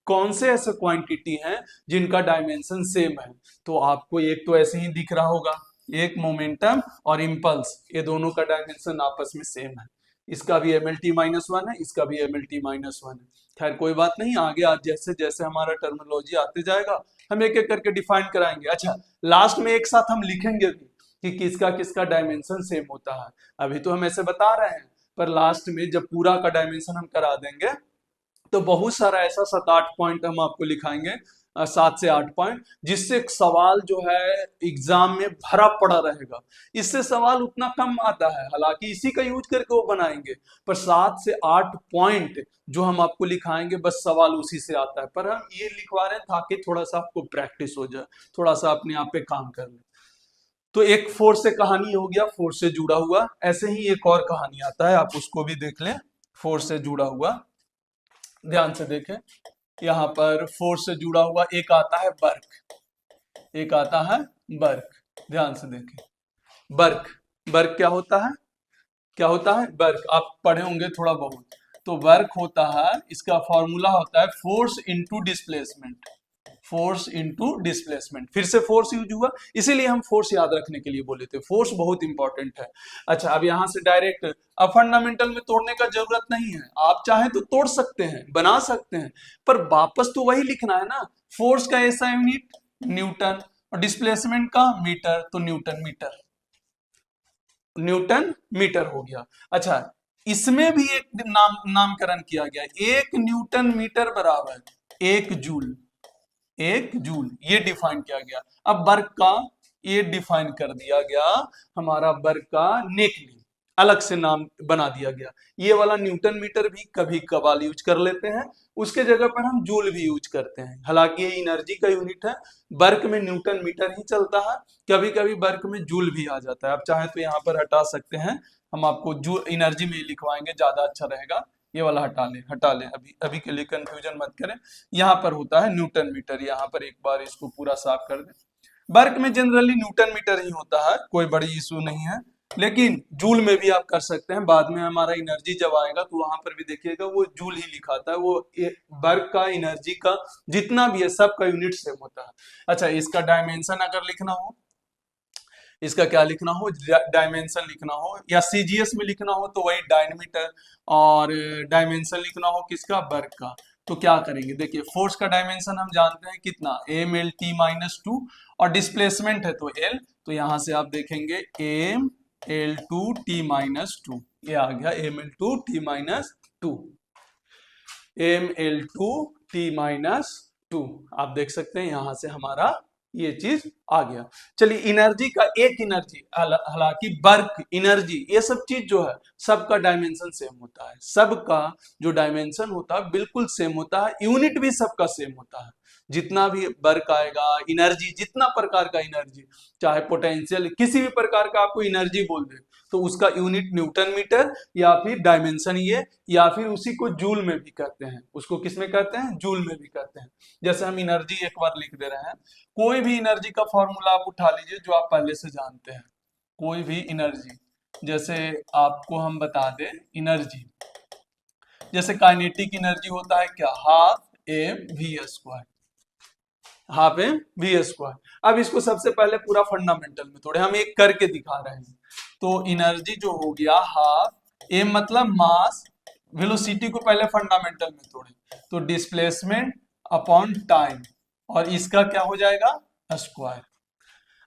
A: कौन से ऐसे क्वांटिटी हैं जिनका डायमेंशन सेम है, तो आपको एक तो ऐसे ही दिख रहा होगा, एक मोमेंटम और इंपल्स, ये दोनों का डायमेंशन आपस में सेम है। इसका भी एम एल टी -1 है, इसका भी एम एल टी -1 है। खैर कोई बात नहीं, आगे आज जैसे जैसे हमारा टर्मिनोलॉजी आते जाएगा हम एक एक करके डिफाइन कराएंगे। अच्छा, लास्ट में एक साथ हम लिखेंगे भी कि किसका किसका डायमेंशन सेम होता है। अभी तो हम ऐसे बता रहे हैं, पर लास्ट में जब पूरा का डायमेंशन हम करा देंगे तो बहुत सारा ऐसा 7-8 पॉइंट हम आपको लिखाएंगे, 7 से 8 पॉइंट, जिससे सवाल जो है एग्जाम में भरा पड़ा रहेगा। इससे सवाल उतना कम आता है, हालांकि इसी का यूज करके वो बनाएंगे, पर 7 से 8 पॉइंट जो हम आपको लिखाएंगे बस सवाल उसी से आता है। पर हम ये लिखवा रहे हैं ताकि थोड़ा सा आपको प्रैक्टिस हो जाए, थोड़ा सा अपने आप पे काम कर ले। तो एक फोर्स से कहानी हो गया, फोर्स से जुड़ा हुआ। ऐसे ही एक और कहानी आता है, आप उसको भी देख लें, फोर्स से जुड़ा हुआ। ध्यान से देखें, यहाँ पर फोर्स से जुड़ा हुआ एक आता है वर्क, एक आता है वर्क। ध्यान से देखें, वर्क, वर्क क्या होता है? क्या होता है वर्क? आप पढ़े होंगे थोड़ा बहुत। तो वर्क होता है, इसका फॉर्मूला होता है force into displacement, force into displacement. फिर से फोर्स यूज हुआ, इसीलिए हम फोर्स याद रखने के लिए बोले थे, फोर्स बहुत इंपॉर्टेंट है। अच्छा, अब यहां से डायरेक्ट, अब फंडामेंटल में तोड़ने का जरूरत नहीं है, आप चाहें तो तोड़ सकते हैं, बना सकते हैं, पर वापस तो वही लिखना है ना। फोर्स का ऐसा यूनिट न्यूटन, और डिस्प्लेसमेंट का मीटर, तो न्यूटन मीटर, न्यूटन मीटर हो गया। अच्छा, इसमें भी एक नामकरण किया गया, 1 न्यूटन मीटर बराबर 1 जूल, 1 जूल, ये डिफाइन किया गया। अब वर्क का ये डिफाइन कर दिया गया, हमारा वर्क का नेक नेम। अलग से नाम बना दिया गया। ये वाला न्यूटन मीटर भी कभी कभार यूज कर लेते हैं, उसके जगह पर हम जूल भी यूज करते हैं। हालांकि ये एनर्जी का यूनिट है, वर्क में न्यूटन मीटर ही चलता है, कभी कभी वर्क में जूल भी आ जाता है। आप चाहें तो यहाँ पर हटा सकते हैं, हम आपको जूल एनर्जी में ही लिखवाएंगे, ज्यादा अच्छा रहेगा। ये वाला हटा लें, अभी अभी के लिए कंफ्यूजन मत करें। यहाँ पर होता है न्यूटन मीटर, यहाँ पर एक बार इसको पूरा साफ कर दें। वर्क में जनरली न्यूटन मीटर ही होता है, कोई बड़ी इशू नहीं है। लेकिन जूल में भी आप कर सकते हैं, बाद में हमारा एनर्जी जब आएगा तो वहां पर भी देखिएगा वो जूल ही लिखा था। वो वर्क का, एनर्जी का जितना भी है सब का यूनिट सेम होता है। अच्छा, इसका डायमेंशन अगर लिखना हो, इसका क्या लिखना हो, डायमेंशन लिखना हो या सीजीएस में लिखना हो तो वही डायमीटर, और डायमेंशन लिखना हो किसका, वर्क का, तो क्या करेंगे, देखिए फोर्स का डायमेंशन हम जानते हैं कितना, M L T minus two, और डिस्प्लेसमेंट है तो एल, तो यहां से आप देखेंगे M L two T minus two, ये आ गया M L two T minus two, M L two T minus two. आप देख सकते हैं यहां से हमारा ये चीज आ गया। चलिए, एनर्जी का एक एनर्जी, हालांकि वर्क, एनर्जी, ये सब चीज जो है सबका डायमेंशन सेम होता है, सबका जो डायमेंशन होता है बिल्कुल सेम होता है, यूनिट भी सबका सेम होता है। जितना भी वर्क आएगा, एनर्जी, जितना प्रकार का एनर्जी, चाहे पोटेंशियल, किसी भी प्रकार का आपको एनर्जी बोल दे तो उसका यूनिट न्यूटन मीटर या फिर डायमेंशन ये, या फिर उसी को जूल में भी कहते हैं, उसको किस में कहते हैं, जूल में भी कहते हैं। जैसे हम एनर्जी एक बार लिख दे रहे हैं, कोई भी एनर्जी का फॉर्मूला आप उठा लीजिए जो आप पहले से जानते हैं, कोई भी एनर्जी, जैसे आपको हम बता दें एनर्जी, जैसे काइनेटिक एनर्जी होता है क्या, half M V square, half M V square. अब इसको सबसे पहले पूरा फंडामेंटल में तोड़े, हम एक करके दिखा रहे हैं। तो एनर्जी जो हो गया हाफ एम मतलब मास, वेलोसिटी को पहले फंडामेंटल में तोड़े तो डिस्प्लेसमेंट अपॉन टाइम, और इसका क्या हो जाएगा, स्क्वायर।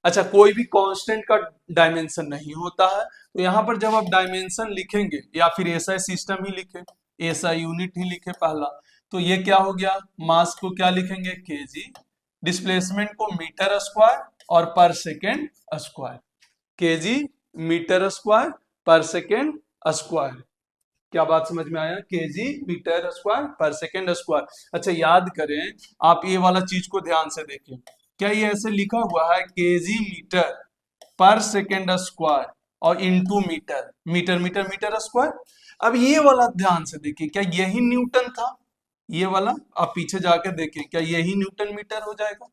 A: अच्छा, कोई भी कांस्टेंट का डायमेंशन नहीं होता है, तो यहां पर जब आप डायमेंशन लिखेंगे या फिर ऐसा सिस्टम ही लिखे, ऐसा यूनिट ही लिखे पहला, तो ये क्या हो गया, मास को क्या लिखेंगे, केजी, डिस्प्लेसमेंट को मीटर स्क्वायर और पर second square, KG metre square पर सेकेंड स्क्वायर। क्या बात समझ में आया, केजी मीटर स्क्वायर पर सेकेंड स्क्वायर। अच्छा, याद करें, आप ये वाला चीज को ध्यान से देखें, क्या ये ऐसे लिखा हुआ है केजी मीटर पर सेकेंड स्क्वायर और into metre, metre metre metre square. अब ये वाला ध्यान से देखिए, क्या यही न्यूटन था, ये वाला आप पीछे जाकर देखें, क्या यही न्यूटन मीटर हो जाएगा,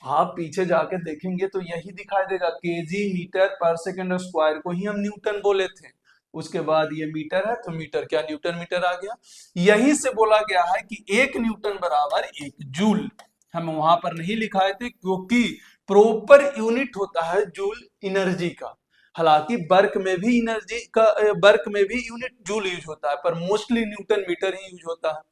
A: आप पीछे जाके देखेंगे तो यही दिखाई देगा, केजी मीटर पर सेकंड स्क्वायर को ही हम न्यूटन बोले थे, उसके बाद ये मीटर है तो मीटर, क्या न्यूटन मीटर आ गया। यही से बोला गया है कि एक न्यूटन बराबर एक जूल, हम वहां पर नहीं लिखाए थे क्योंकि प्रॉपर यूनिट होता है जूल एनर्जी का। हालांकि वर्क में भी एनर्जी का, वर्क में भी यूनिट जूल यूज होता है, पर मोस्टली न्यूटन मीटर ही यूज होता है।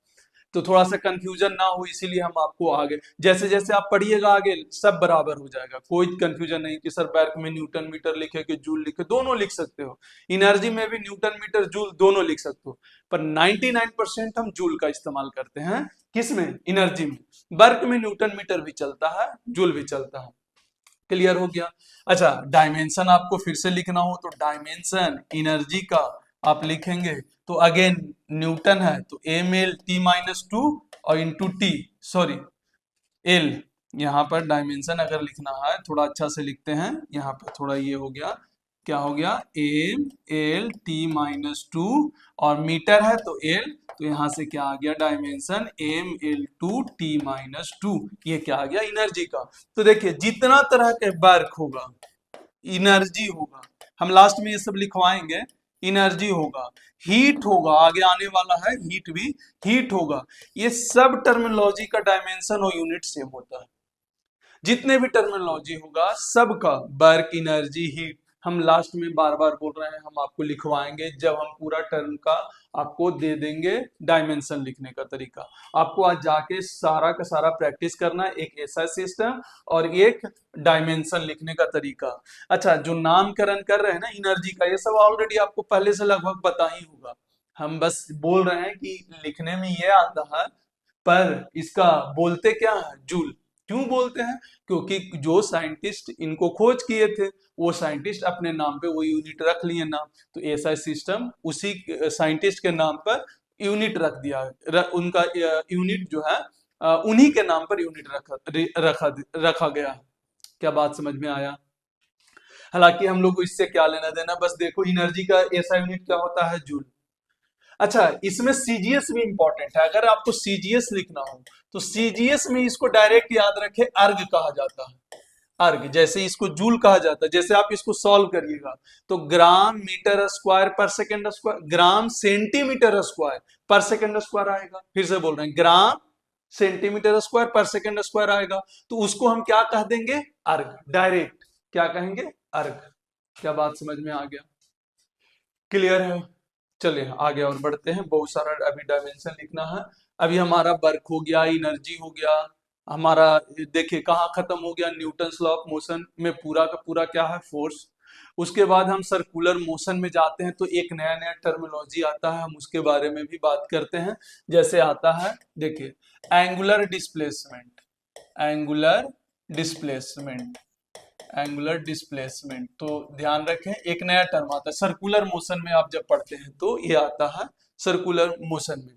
A: तो थोड़ा सा कंफ्यूजन ना हो इसीलिए हम आपको आगे, जैसे जैसे आप पढ़िएगा आगे सब बराबर हो जाएगा, कोई कंफ्यूजन नहीं कि सर वर्क में न्यूटन मीटर लिखे कि जूल लिखे, दोनों लिख सकते हो, एनर्जी में भी न्यूटन मीटर जूल दोनों लिख सकते हो, पर 99% हम जूल का इस्तेमाल करते हैं, किसमें, एनर्जी में। वर्क में न्यूटन मीटर भी चलता है, जूल भी चलता है। क्लियर हो गया। अच्छा, डायमेंशन आपको फिर से लिखना हो तो डायमेंशन एनर्जी का आप लिखेंगे तो अगेन न्यूटन है तो M L T minus two और इंटू टी, सॉरी एल, यहाँ पर डायमेंशन अगर लिखना है थोड़ा अच्छा से लिखते हैं, यहाँ पर थोड़ा ये हो गया, क्या हो गया, M L T minus two, और मीटर है तो एल, तो यहाँ से क्या आ गया, dimension M L two T minus two, ये क्या आ गया, एनर्जी का। तो देखिए जितना तरह के वर्क होगा, एनर्जी होगा, हम लास्ट में ये सब लिखवाएंगे, एनर्जी होगा, हीट होगा, आगे आने वाला है हीट भी, हीट होगा, ये सब टर्मिनोलॉजी का डायमेंशन और यूनिट सेम होता है। जितने भी टर्मिनोलॉजी होगा सबका, वर्क, एनर्जी, हीट, हम लास्ट में बार बार बोल रहे हैं, हम आपको लिखवाएंगे जब हम पूरा टर्म का आपको दे देंगे डायमेंशन लिखने का तरीका। आपको आज जाके सारा का सारा प्रैक्टिस करना है, एक ऐसा सिस्टम और एक डायमेंशन लिखने का तरीका। अच्छा, जो नामकरण कर रहे हैं ना एनर्जी का, ये सब ऑलरेडी आपको पहले से लगभग पता ही होगा, हम बस बोल रहे हैं कि लिखने में ये आता है, पर इसका बोलते क्या है, जूल। क्यों बोलते हैं? क्योंकि जो साइंटिस्ट इनको खोज किए थे वो साइंटिस्ट अपने नाम पे वो यूनिट रख लिए नाम, तो ऐसा सिस्टम उसी साइंटिस्ट के नाम पर यूनिट रख दिया, उनका यूनिट जो है उन्हीं के नाम पर यूनिट रखा रखा गया। क्या बात समझ में आया? हालांकि हम लोग को इससे क्या लेना देना, बस देखो एनर्जी का ऐसा यूनिट क्या होता है, जूल। अच्छा, इसमें सीजीएस भी इंपॉर्टेंट है, अगर आपको सीजीएस लिखना हो तो सीजीएस में इसको डायरेक्ट याद रखे, अर्ग कहा जाता है। अर्ग, जैसे इसको जूल कहा जाता है, जैसे आप इसको सॉल्व करिएगा तो ग्राम मीटर स्क्वायर पर second square, gram centimetre square पर सेकेंड स्क्वायर आएगा। फिर से बोल रहे हैं, ग्राम सेंटीमीटर स्क्वायर पर सेकेंड स्क्वायर आएगा, तो उसको हम क्या कह देंगे, अर्ग। डायरेक्ट क्या कहेंगे, अर्ग। क्या बात समझ में आ गया? क्लियर है? चलिए आगे और बढ़ते हैं, बहुत सारा अभी डायमेंशन लिखना है। अभी हमारा वर्क हो गया, एनर्जी हो गया हमारा, देखिए कहाँ खत्म हो गया, न्यूटन्स लॉ ऑफ मोशन में पूरा का पूरा क्या है, फोर्स। उसके बाद हम सर्कुलर मोशन में जाते हैं तो एक नया नया टर्मिनोलॉजी आता है, हम उसके बारे में भी बात करते हैं। जैसे आता है, देखिए angular displacement, angular displacement, angular displacement. तो ध्यान रखें एक नया टर्म आता है सर्कुलर मोशन में, आप जब पढ़ते हैं तो ये आता है सर्कुलर मोशन में।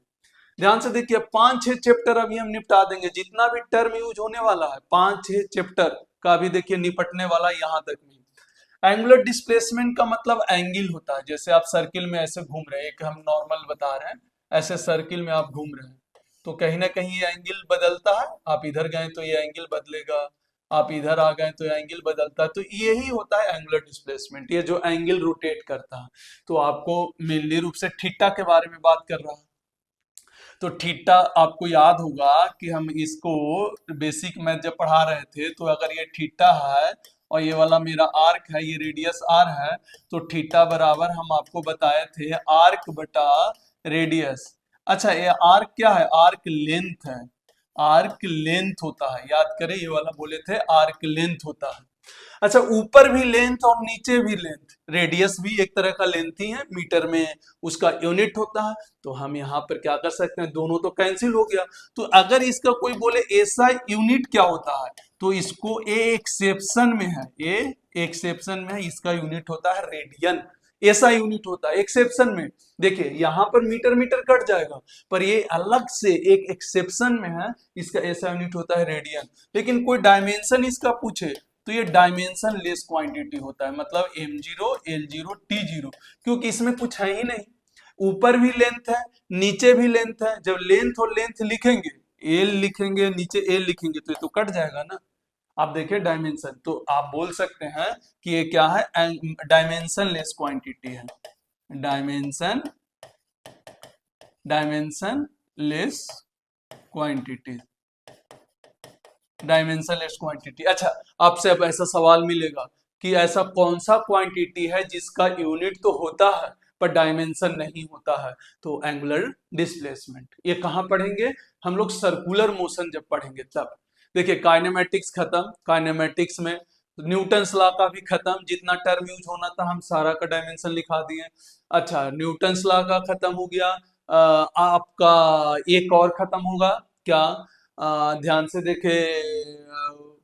A: ध्यान से देखिए, 5-6 चैप्टर अभी हम निपटा देंगे, जितना भी टर्म यूज होने वाला है 5-6 चैप्टर का भी देखिए निपटने वाला यहाँ तक नहीं। एंगुलर डिस्प्लेसमेंट का मतलब एंगल होता है, जैसे आप सर्किल में ऐसे घूम रहे हैं, एक हम नॉर्मल बता रहे हैं, ऐसे सर्किल में आप घूम रहे हैं तो कहीं ना कहीं ये एंगल बदलता है, आप इधर गए तो ये एंगल बदलेगा, आप इधर आ गए तो एंगल बदलता है, तो यही होता है एंगुलर डिस्प्लेसमेंट, ये जो एंगल रोटेट करता है। तो आपको मेनली रूप से थीटा के बारे में बात कर रहा है, तो थीटा आपको याद होगा कि हम इसको बेसिक मैथ जब पढ़ा रहे थे, तो अगर ये थीटा है और ये वाला मेरा आर्क है, ये रेडियस आर है, तो थीटा बराबर हम आपको बताए थे आर्क बटा रेडियस। अच्छा, ये आर्क क्या है, आर्क लेंथ है, आर्क लेंथ होता है, याद करें ये वाला बोले थे आर्क लेंथ होता है। अच्छा, ऊपर भी लेंथ और नीचे भी लेंथ, रेडियस भी एक तरह का लेंथ ही है, मीटर में उसका यूनिट होता है। तो हम यहाँ पर क्या कर सकते हैं, दोनों तो कैंसिल हो गया, तो अगर इसका कोई बोले ऐसा यूनिट क्या होता है, तो इसको ए एक्सेप्शन में है, ए एक्सेप्शन में है, इसका यूनिट होता है रेडियन, ऐसा यूनिट होता है एक्सेप्शन में। देखिए यहाँ पर मीटर मीटर कट जाएगा, पर ये अलग से एक एक्सेप्शन में है, इसका ऐसा यूनिट होता है रेडियन। लेकिन कोई डायमेंशन इसका पूछे तो ये डायमेंशन लेस क्वांटिटी होता है, मतलब m0 l0 t0, क्योंकि इसमें कुछ है ही नहीं, ऊपर भी लेंथ है नीचे भी लेंथ है, जब लेंथ और लेंथ लिखेंगे, एल लिखेंगे नीचे एल लिखेंगे तो ये तो कट जाएगा ना। आप देखिए डायमेंशन, तो आप बोल सकते हैं कि ये क्या है, डायमेंशन लेस क्वांटिटी है, dimension, dimension less quantity, dimension less quantity. अच्छा, आपसे अब ऐसा सवाल मिलेगा कि ऐसा कौन सा क्वांटिटी है जिसका यूनिट तो होता है पर डायमेंशन नहीं होता है, तो एंगुलर डिस्प्लेसमेंट। ये कहाँ पढ़ेंगे हम लोग, सर्कुलर मोशन जब पढ़ेंगे तब। देखिए काइनेमेटिक्स खत्म, काइनेमेटिक्स में न्यूटन्स लॉ का भी खत्म, जितना टर्म यूज होना था हम सारा का डायमेंशन लिखा दिए। अच्छा, न्यूटन्स लॉ का खत्म हो गया, आपका एक और खत्म होगा क्या, ध्यान से देखे,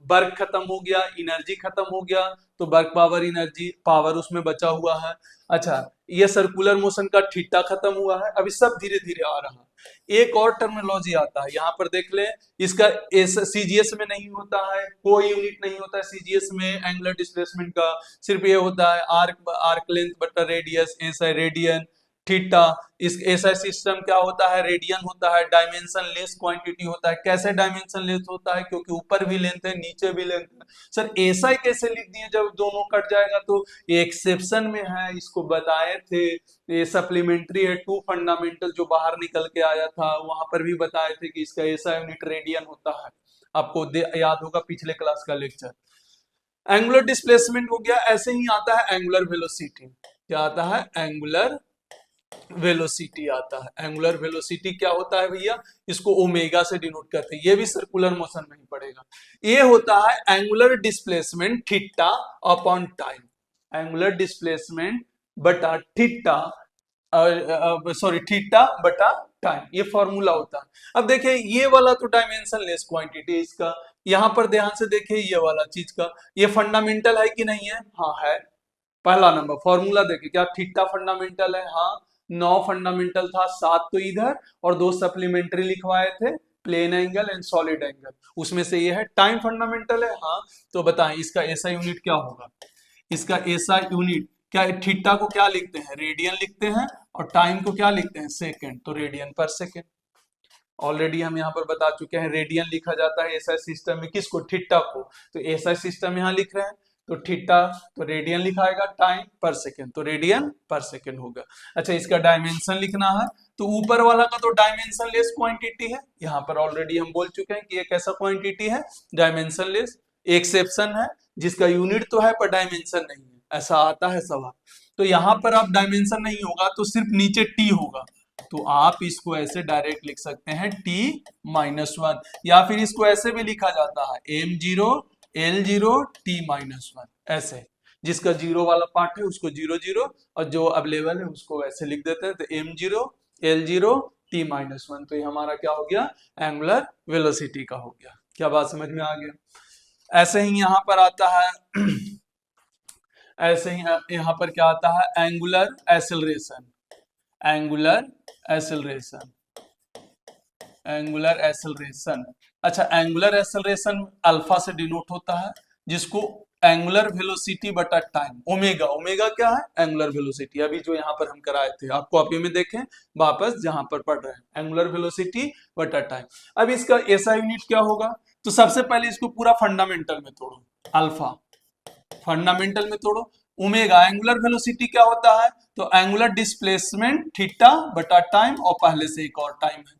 A: वर्क खत्म हो गया, एनर्जी खत्म हो गया, तो वर्क पावर एनर्जी पावर उसमें बचा हुआ है। अच्छा, ये सर्कुलर मोशन का थीटा खत्म हुआ है, अभी सब धीरे धीरे आ रहा है। एक और टर्मिनोलॉजी आता है, यहाँ पर देख ले, इसका सीजीएस में नहीं होता है, कोई यूनिट नहीं होता है सीजीएस में एंगुलर डिस्प्लेसमेंट का, सिर्फ ये होता है आर्क, आर्क लेंथ बटा रेडियस, ऐसा रेडियन थीटा। इस ऐसा सिस्टम क्या होता है, रेडियन होता है, डायमेंशन लेस क्वांटिटी होता है। कैसे डायमेंशन लेस होता है, क्योंकि ऊपर भी लेंथ है नीचे भी लेंथ है। सर ऐसा ही कैसे लिख दिए जब दोनों कट जाएगा, तो ये एक्सेप्शन में है, इसको बताए थे, ये सप्लीमेंट्री है टू फंडामेंटल जो बाहर निकल के आया था, वहां पर भी बताए थे कि इसका ऐसा यूनिट रेडियन होता है, आपको याद होगा पिछले क्लास का लेक्चर। एंगुलर डिस्प्लेसमेंट हो गया, ऐसे ही आता है एंगुलर वेलोसिटी। क्या आता है, एंगुलर वेलोसिटी आता है। एंगुलर वेलोसिटी क्या होता है भैया, इसको ओमेगा से डिनोट करते हैं, ये भी सर्कुलर मोशन में ही पड़ेगा। ये होता है angular displacement theta upon time, angular displacement बटा थीटा, सॉरी थीटा बटा टाइम, ये फॉर्मूला होता है। अब देखिए ये वाला तो डायमेंशन लेस क्वांटिटी है इसका, यहाँ पर ध्यान से देखिए ये वाला चीज का, ये फंडामेंटल है कि नहीं है? हाँ है। पहला नंबर फॉर्मूला देखिए, क्या थीटा फंडामेंटल है? हाँ। 9 फंडामेंटल था, 7 तो इधर और 2 सप्लीमेंट्री लिखवाए थे, plane angle and solid angle, उसमें से ये है। टाइम फंडामेंटल है, हाँ। तो बताएं इसका एसआई यूनिट क्या होगा? इसका एसआई यूनिट क्या है? थीटा को क्या लिखते हैं? रेडियन लिखते हैं, और टाइम को क्या लिखते हैं? सेकेंड, तो रेडियन पर सेकेंड। ऑलरेडी हम यहाँ पर बता चुके हैं, रेडियन लिखा जाता है एसआई सिस्टम में किसको? थीटा को। तो एसआई सिस्टम यहाँ लिख रहे हैं, तो थीटा तो रेडियन लिखाएगा, टाइम पर सेकेंड तो रेडियन पर सेकेंड होगा। अच्छा इसका डायमेंशन लिखना है, तो ऊपर वाला का तो डायमेंशन लेस क्वांटिटी है, यहाँ पर ऑलरेडी हम बोल चुके हैं कि ये कैसा क्वांटिटी है? Dimension less. एक्सेप्शन है जिसका यूनिट तो है पर डायमेंशन नहीं है, ऐसा आता है सवाल। तो यहाँ पर आप डायमेंशन नहीं होगा तो सिर्फ नीचे टी होगा, तो आप इसको ऐसे डायरेक्ट लिख सकते हैं t-1, या फिर इसको ऐसे भी लिखा जाता है m0 l0 t-1, ऐसे। जिसका जीरो वाला पार्ट है उसको 0 0, और जो अवेलेबल है उसको वैसे लिख देते हैं, तो m0 l0 t-1, तो ये हमारा क्या हो गया? एंगुलर वेलोसिटी का हो गया। क्या बात समझ में आ गया? ऐसे ही यहाँ पर आता है ऐसे ही यहाँ पर क्या आता है? Angular acceleration. Angular acceleration, angular acceleration. अच्छा एंगुलर एक्सेलरेशन अल्फा से डिनोट होता है, जिसको एंगुलर वेलोसिटी बटा टाइम, ओमेगा। ओमेगा क्या है? Angular velocity. अभी जो यहाँ पर हम कराए थे, आप कॉपी में देखें वापस जहां पर पढ़ रहे हैं, एंगुलर वेलोसिटी बटा टाइम। अब इसका ऐसा यूनिट क्या होगा? तो सबसे पहले इसको पूरा फंडामेंटल में तोड़ो, अल्फा फंडामेंटल में तोड़ो। ओमेगा एंगुलर वेलोसिटी क्या होता है? तो एंगुलर डिस्प्लेसमेंट थीटा बटा टाइम, और पहले से एक और टाइम है,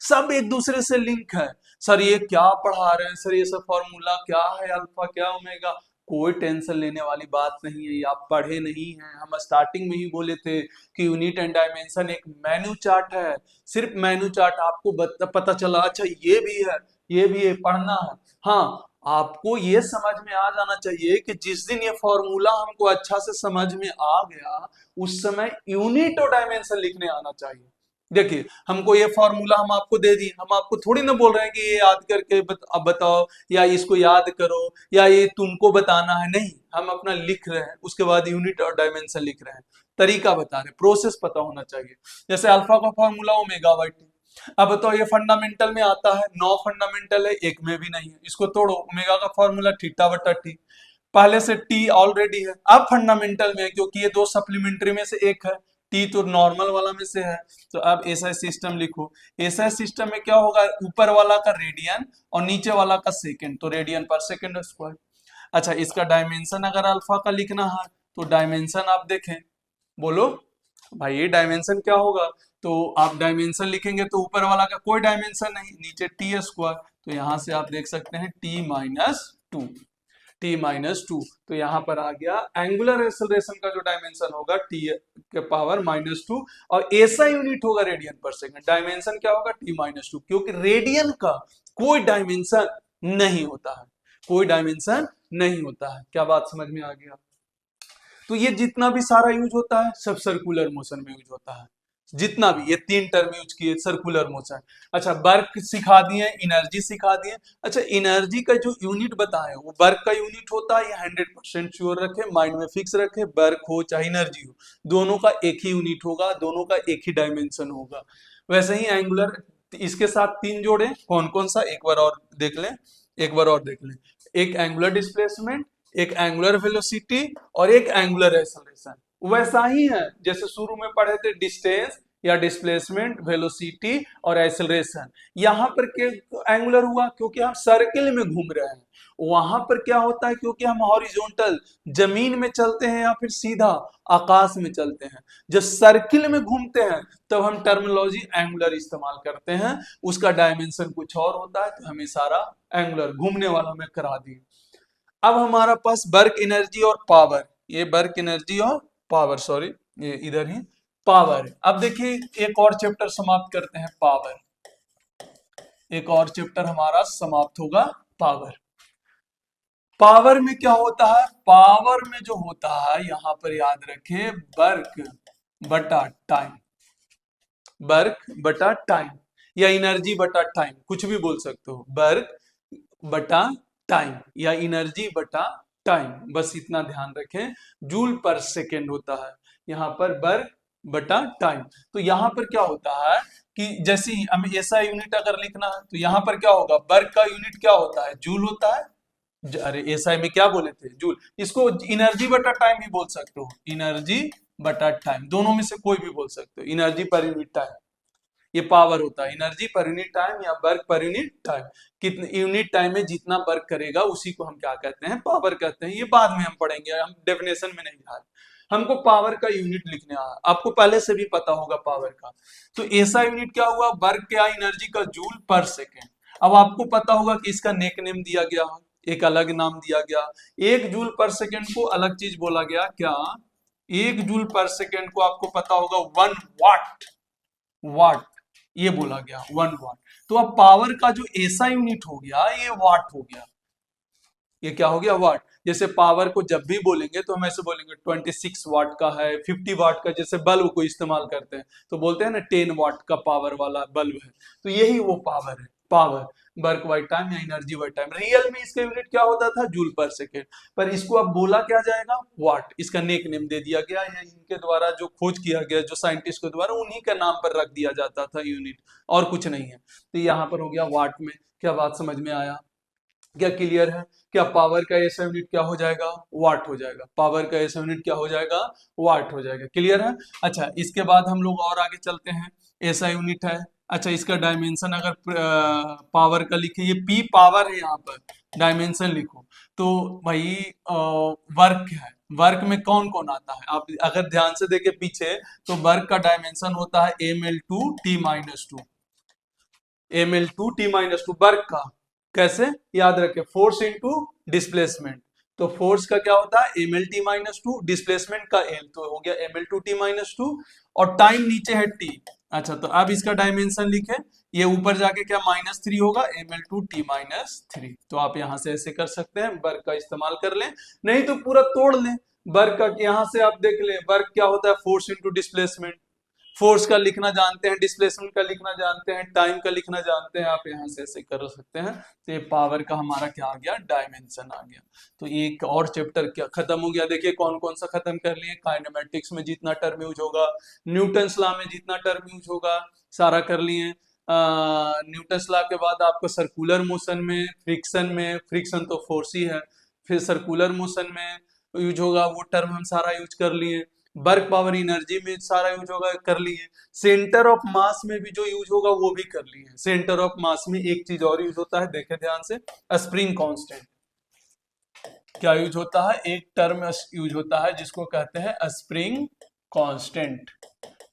A: सब एक दूसरे से लिंक है। सर ये क्या पढ़ा रहे हैं सर, ये सब फॉर्मूला क्या है? अल्फा क्या ओमेगा? कोई टेंशन लेने वाली बात नहीं है, ये आप पढ़े नहीं हैं। हम स्टार्टिंग में ही बोले थे कि यूनिट एंड डायमेंशन एक मेनू चार्ट है, सिर्फ मेनू चार्ट आपको पता चला, अच्छा ये भी है, ये भी है, पढ़ना है। हाँ, आपको ये समझ में आ जाना चाहिए कि जिस दिन ये फॉर्मूला हमको अच्छा से समझ में आ गया, उस समय यूनिट और डायमेंशन लिखने आना चाहिए। देखिए हमको ये फॉर्मूला हम आपको दे दिए, हम आपको थोड़ी ना बोल रहे हैं कि ये याद करके अब बताओ, या इसको याद करो, या ये तुमको बताना है, नहीं। हम अपना लिख रहे हैं, उसके बाद यूनिट और डायमेंशन लिख रहे हैं, तरीका बता रहे हैं, प्रोसेस पता होना चाहिए। जैसे अल्फा का फॉर्मूला ओमेगा बाई टी। अब बताओ ये फंडामेंटल में आता है, 9 फंडामेंटल है, एक में भी नहीं है, इसको तोड़ो। ओमेगा का फॉर्मूला थीटा बटा टी, पहले से टी ऑलरेडी है, अब फंडामेंटल में है क्योंकि ये 2 सप्लीमेंट्री में से एक है, टी तो नॉर्मल वाला में से है। तो अब एसआई सिस्टम लिखो। एसआई सिस्टम में क्या होगा? ऊपर वाला का रेडियन और नीचे वाला का सेकेंड, तो रेडियन पर सेकेंड स्क्वायर। अच्छा इसका डायमेंशन अगर अल्फा का लिखना है, तो डायमेंशन आप देखें, बोलो भाई ये डायमेंशन क्या होगा? तो आप डायमेंशन लिखेंगे तो ऊपर वाला का कोई डायमेंशन नहीं, नीचे टी स्क्वायर, तो यहां से आप देख सकते हैं t-2, t-2, तो यहाँ पर आ गया एंगुलर एक्सेलरेशन का जो डायमेंशन होगा t के पावर -2, और ऐसा यूनिट होगा रेडियन पर सेकंड। डायमेंशन क्या होगा? t-2, क्योंकि रेडियन का कोई डायमेंशन नहीं होता है, कोई डायमेंशन नहीं होता है। क्या बात समझ में आ गया? तो ये जितना भी सारा यूज होता है सब सर्कुलर मोशन में यूज होता है, जितना भी ये 3 टर्म यूज किए सर्कुलर मोशन। अच्छा वर्क सिखा दिए, एनर्जी सिखा दिए। अच्छा एनर्जी का जो यूनिट बताए वो वर्क का यूनिट होता है, ये 100% श्योर रखे, माइंड में फिक्स रखे, वर्क हो चाहे एनर्जी हो, दोनों का एक ही यूनिट होगा, दोनों का एक ही डायमेंशन होगा। वैसे ही एंगुलर, इसके साथ 3 जोड़े, कौन कौन सा एक बार और देख लें, एक बार और देख लें। एक एंगुलर डिस्प्लेसमेंट, एक एंगुलर वेलोसिटी, और एक एंगुलर एक्सेलरेशन। वैसा ही है जैसे शुरू में पढ़े थे, डिस्टेंस या डिस्प्लेसमेंट, वेलोसिटी और एक्सेलरेशन। यहाँ पर एंगुलर हुआ क्योंकि हम सर्किल में घूम रहे हैं, वहां पर क्या होता है? क्योंकि हम हॉरिजॉन्टल जमीन में चलते हैं या फिर सीधा आकाश में चलते हैं। जब सर्किल में घूमते हैं तब हम टर्मिनोलॉजी एंगुलर इस्तेमाल करते हैं, उसका डायमेंशन कुछ और होता है, तो हमें सारा एंगुलर घूमने वाला में करा दिए। अब हमारा पास वर्क एनर्जी और पावर, ये वर्क एनर्जी और पावर, सॉरी ये इधर ही पावर है। अब देखिए एक और चैप्टर समाप्त करते हैं, पावर। एक और चैप्टर हमारा समाप्त होगा, पावर। पावर में क्या होता है? पावर में जो होता है, यहां पर याद रखें, वर्क बटा टाइम। वर्क बटा टाइम, या एनर्जी बटा टाइम, कुछ भी बोल सकते हो, वर्क बटा टाइम या एनर्जी बटा टाइम, बस इतना ध्यान रखें। जूल पर सेकेंड होता है यहाँ पर वर्क बटा टाइम। तो यहाँ पर क्या होता है कि जैसे ही हमें ऐसा यूनिट अगर लिखना है तो यहाँ पर क्या होगा, वर्क का यूनिट क्या होता है, जूल होता है। अरे एसआई में क्या बोले थे, जूल। इसको एनर्जी बटा टाइम भी बोल सकते हो, एनर्जी बटा टाइम, दोनों में से कोई भी बोल सकते हो, एनर्जी पर यूनिट टाइम ये पावर होता है, एनर्जी पर यूनिट टाइम या वर्क पर यूनिट टाइम। कितने यूनिट टाइम में जितना वर्क करेगा उसी को हम क्या कहते हैं, पावर कहते हैं। ये बाद में हम पढ़ेंगे, हम डेफिनेशन में नहीं जा रहे। हमको पावर का यूनिट लिखने आया, आपको पहले से भी पता होगा पावर का। तो ऐसा यूनिट क्या हुआ, वर्क या एनर्जी का जूल पर सेकेंड। अब आपको पता होगा कि इसका नेक नेम दिया गया, एक अलग नाम दिया गया। एक जूल पर सेकेंड को अलग चीज बोला गया, क्या, एक जूल पर सेकेंड को आपको पता होगा 1 वाट, वाट ये बोला गया, 1 वाट। तो अब पावर का जो ऐसा यूनिट हो गया ये वाट हो गया, ये क्या हो गया, वाट। जैसे पावर को जब भी बोलेंगे तो हम ऐसे बोलेंगे 26 वाट का है, 50 वाट का, जैसे बल्ब को इस्तेमाल करते हैं तो बोलते हैं ना 10 वाट का पावर वाला बल्ब है, तो यही वो पावर है, पावर, वर्क बाय टाइम या एनर्जी बाय टाइम। रियल में इसका यूनिट क्या होता था, जूल पर सेकेंड, पर इसको अब बोला क्या जाएगा, वाट। इसका नेक नेम दे दिया गया, या इनके द्वारा जो खोज किया गया, जो साइंटिस्ट के द्वारा, उन्हीं के नाम पर रख दिया जाता था यूनिट, और कुछ नहीं है। तो यहाँ पर हो गया वाट में। क्या बात समझ में आया, क्या क्लियर है? क्या पावर का ऐसा यूनिट क्या हो जाएगा, वाट हो जाएगा, पावर का ऐसा यूनिट क्या हो जाएगा, वाट हो जाएगा। क्लियर है? अच्छा, इसके बाद हम लोग और आगे चलते हैं। ऐसा यूनिट है, अच्छा इसका डायमेंशन अगर पावर का लिखे, ये पी पावर है, यहाँ पर डायमेंशन लिखो तो भाई वर्क है, वर्क में कौन कौन आता है, आप अगर ध्यान से देखे पीछे तो वर्क का डायमेंशन होता है ml2t-2, ml2t-2 वर्क का। कैसे याद रखें, फोर्स इंटू डिस्प्लेसमेंट। तो फोर्स का क्या होता है mlt-2, डिस्प्लेसमेंट का l, तो हो गया ml2t-2, और टाइम नीचे है t। अच्छा, तो अब इसका डायमेंशन लिखे, ये ऊपर जाके क्या -3 होगा, ml2t-3। तो आप यहां से ऐसे कर सकते हैं, वर्क का इस्तेमाल कर लें, नहीं तो पूरा तोड़ लें वर्क का। यहां से आप देख लें वर्क क्या होता है, फोर्स इंटू डिस्प्लेसमेंट। फोर्स का लिखना जानते हैं, डिस्प्लेसमेंट का लिखना जानते हैं, टाइम का लिखना जानते हैं, आप यहाँ से ऐसे कर सकते हैं। तो ये पावर का हमारा क्या आ गया, डायमेंशन आ गया। तो एक और चैप्टर क्या खत्म हो गया, देखिए कौन कौन सा खत्म कर लिए। काइनेमेटिक्स में जितना टर्म यूज होगा, न्यूटन्स लॉ में जितना टर्म यूज होगा, सारा कर लिए। न्यूटन्स लॉ के बाद आपको सर्कुलर मोशन में, फ्रिक्शन में, फ्रिक्शन तो फोर्स ही है, फिर सर्कुलर मोशन में यूज होगा वो टर्म हम सारा यूज कर लिए। वर्क पावर एनर्जी में सारा यूज होगा, कर लिए। सेंटर ऑफ मास में भी जो यूज होगा वो भी कर लिए। सेंटर ऑफ मास में एक चीज और यूज होता है, देखे ध्यान से, स्प्रिंग कांस्टेंट। क्या यूज होता है, एक टर्म यूज होता है जिसको कहते हैं स्प्रिंग कांस्टेंट।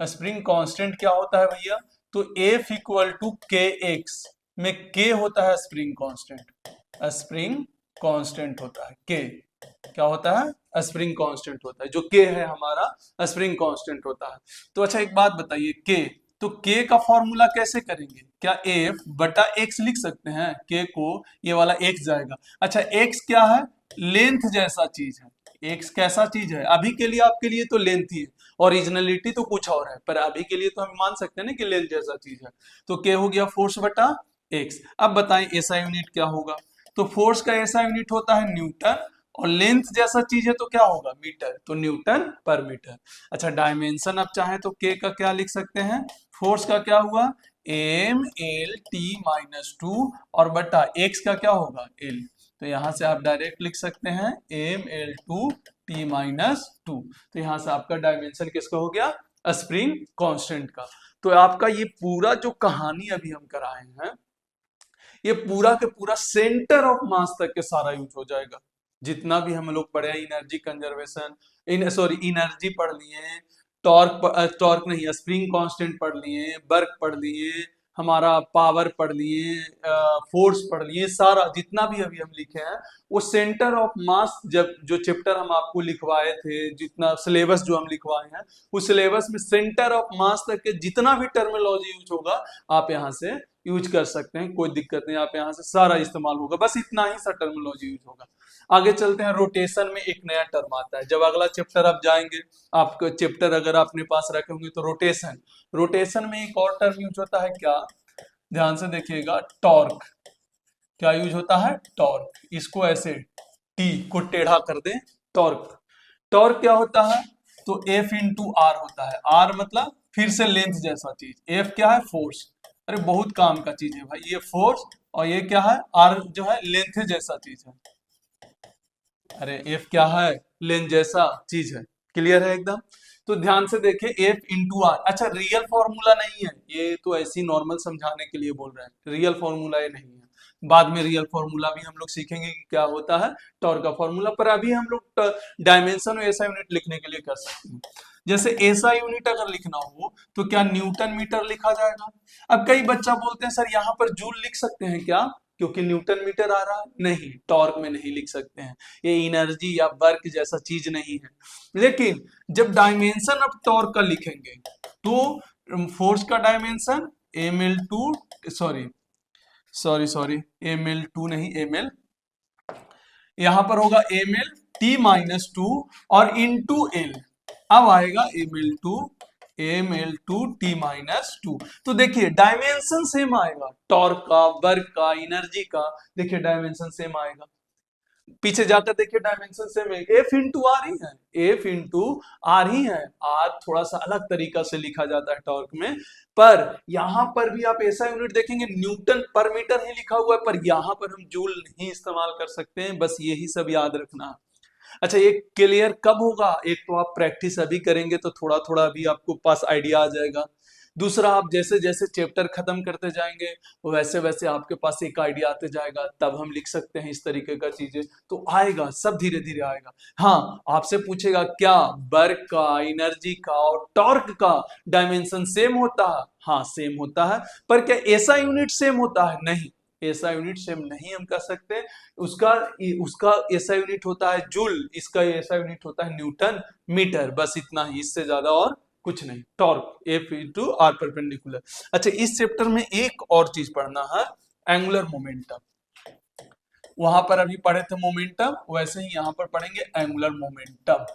A: स्प्रिंग कांस्टेंट क्या होता है भैया, तो F इक्वल टू के एक्स में के होता है स्प्रिंग कांस्टेंट, स्प्रिंग कांस्टेंट होता है के। क्या होता है, स्प्रिंग कांस्टेंट होता है, जो के है हमारा स्प्रिंग कांस्टेंट होता है। तो अच्छा एक बात बताइए, के, तो के का फॉर्मूला कैसे करेंगे, क्या F बटा एक्स लिख सकते हैं, के को ये वाला एक्स जाएगा। अच्छा एक्स क्या है, लेंथ जैसा चीज है। एक्स कैसा चीज है, अभी के लिए आपके लिए तो लेंथ ही है, ओरिजिनलिटी तो कुछ और है, पर अभी के लिए तो हम मान सकते हैं ना कि लेंथ जैसा चीज है। तो के हो गया फोर्स बटा एक्स। अब बताएं ऐसा यूनिट क्या होगा, तो फोर्स का ऐसा यूनिट होता है न्यूटन, और लेंथ जैसा चीज है तो क्या होगा, मीटर, तो न्यूटन पर मीटर। अच्छा डायमेंशन अब चाहे तो के का क्या लिख सकते हैं, फोर्स का क्या हुआ mlt-2, और बटा एक्स का क्या होगा एल। तो यहां से आप डायरेक्ट लिख सकते हैं ml2t-2। तो यहां से आपका डायमेंशन किसका हो गया, स्प्रिंग कांस्टेंट का। तो आपका ये पूरा जो कहानी अभी हम कराए हैं, ये पूरा के पूरा सेंटर ऑफ मास तक के सारा यूज हो जाएगा। जितना भी हम लोग पढ़े, एनर्जी कंजर्वेशन, एनर्जी पढ़ लिए, टॉर्क नहीं, स्प्रिंग कांस्टेंट पढ़ लिए, वर्क पढ़ लिए, हमारा पावर पढ़ लिए, फोर्स पढ़ लिए, सारा जितना भी अभी हम लिखे हैं वो सेंटर ऑफ मास, जब जो चैप्टर हम आपको लिखवाए थे, जितना सिलेबस जो हम लिखवाए हैं, उस सिलेबस में सेंटर ऑफ मास तक के जितना भी टर्मिनोलॉजी यूज होगा आप यहाँ से यूज कर सकते हैं, कोई दिक्कत नहीं, आप यहाँ से सारा इस्तेमाल होगा, बस इतना ही सा टर्मिनोलॉजी यूज होगा। आगे चलते हैं, रोटेशन में एक नया टर्म आता है, जब अगला चैप्टर आप जाएंगे, आपका चैप्टर अगर अपने पास रखे होंगे तो रोटेशन, रोटेशन में एक और टर्म यूज होता है, क्या, ध्यान से देखिएगा, टॉर्क। क्या यूज होता है, टॉर्क, इसको ऐसे टी को टेढ़ा कर दे, टॉर्क। टॉर्क क्या होता है, तो एफ इंटू आर होता है, आर मतलब फिर से लेंथ जैसा चीज, एफ क्या है, फोर्स, अरे बहुत काम का चीज है भाई, ये फोर्स, और ये क्या है, आर जो है लेंथ जैसा चीज है, अरे एफ क्या है, लेंथ जैसा चीज है, क्लियर है एकदम। तो ध्यान से देखिए, एफ इंटू आर, अच्छा रियल फॉर्मूला नहीं है ये, तो ऐसी नॉर्मल समझाने के लिए बोल रहे हैं, रियल फॉर्मूला ये नहीं है, बाद में रियल फॉर्मूला भी हम लोग सीखेंगे कि क्या होता है टॉर्क का फॉर्मूला, पर अभी हम लोग डायमेंशन और एसआई यूनिट लिखने के लिए कर सकते हैं। जैसे एसआई यूनिट अगर लिखना हो तो क्या न्यूटन मीटर लिखा जाएगा। अब कई बच्चा बोलते हैं सर यहाँ पर जूल लिख सकते हैं क्या, क्योंकि न्यूटन मीटर आ रहा है, नहीं, टॉर्क में नहीं लिख सकते हैं, ये एनर्जी या वर्क जैसा चीज नहीं है। लेकिन जब डायमेंशन ऑफ टॉर्क का लिखेंगे तो फोर्स का dimension ml2, sorry sorry sorry ml2 नहीं, ml, यहां पर होगा ml t-2 और इंटू एल, अब आएगा ml2 t-2। तो देखिए डायमेंशन सेम आएगा, टॉर्क का, वर्क का, एनर्जी का, देखिए डायमेंशन सेम आएगा, पीछे जाकर देखिए डायमेंशन सेम है, एफ इंटू आर ही है, एफ इंटू आर ही है, आर थोड़ा सा अलग तरीका से लिखा जाता है टॉर्क में, पर यहां पर भी आप ऐसा यूनिट देखेंगे न्यूटन पर मीटर ही लिखा हुआ है, पर यहां पर हम जूल नहीं इस्तेमाल कर सकते हैं, बस यही सब याद रखना। अच्छा, ये क्लियर कब होगा, एक तो आप प्रैक्टिस अभी करेंगे तो थोड़ा थोड़ा अभी आपको पास आइडिया आ जाएगा, दूसरा आप जैसे जैसे चैप्टर खत्म करते जाएंगे वैसे वैसे आपके पास एक आइडिया आते जाएगा, तब हम लिख सकते हैं इस तरीके का चीजें, तो आएगा, सब धीरे धीरे आएगा। हाँ, आपसे पूछेगा क्या वर्क का, एनर्जी का और टॉर्क का डायमेंशन सेम होता है, हाँ सेम होता है, पर क्या ऐसा यूनिट सेम होता है, नहीं, ऐसा यूनिट सेम नहीं हम कह सकते, उसका उसका ऐसा यूनिट होता है जूल, इसका ऐसा यूनिट होता है न्यूटन मीटर, बस इतना ही, इससे ज्यादा और कुछ नहीं, torque F into R perpendicular. अच्छा, इस चैप्टर में एक और चीज पढ़ना है, एंगुलर मोमेंटम, वहां पर अभी पढ़े थे मोमेंटम, वैसे ही यहां पर पढ़ेंगे एंगुलर मोमेंटम।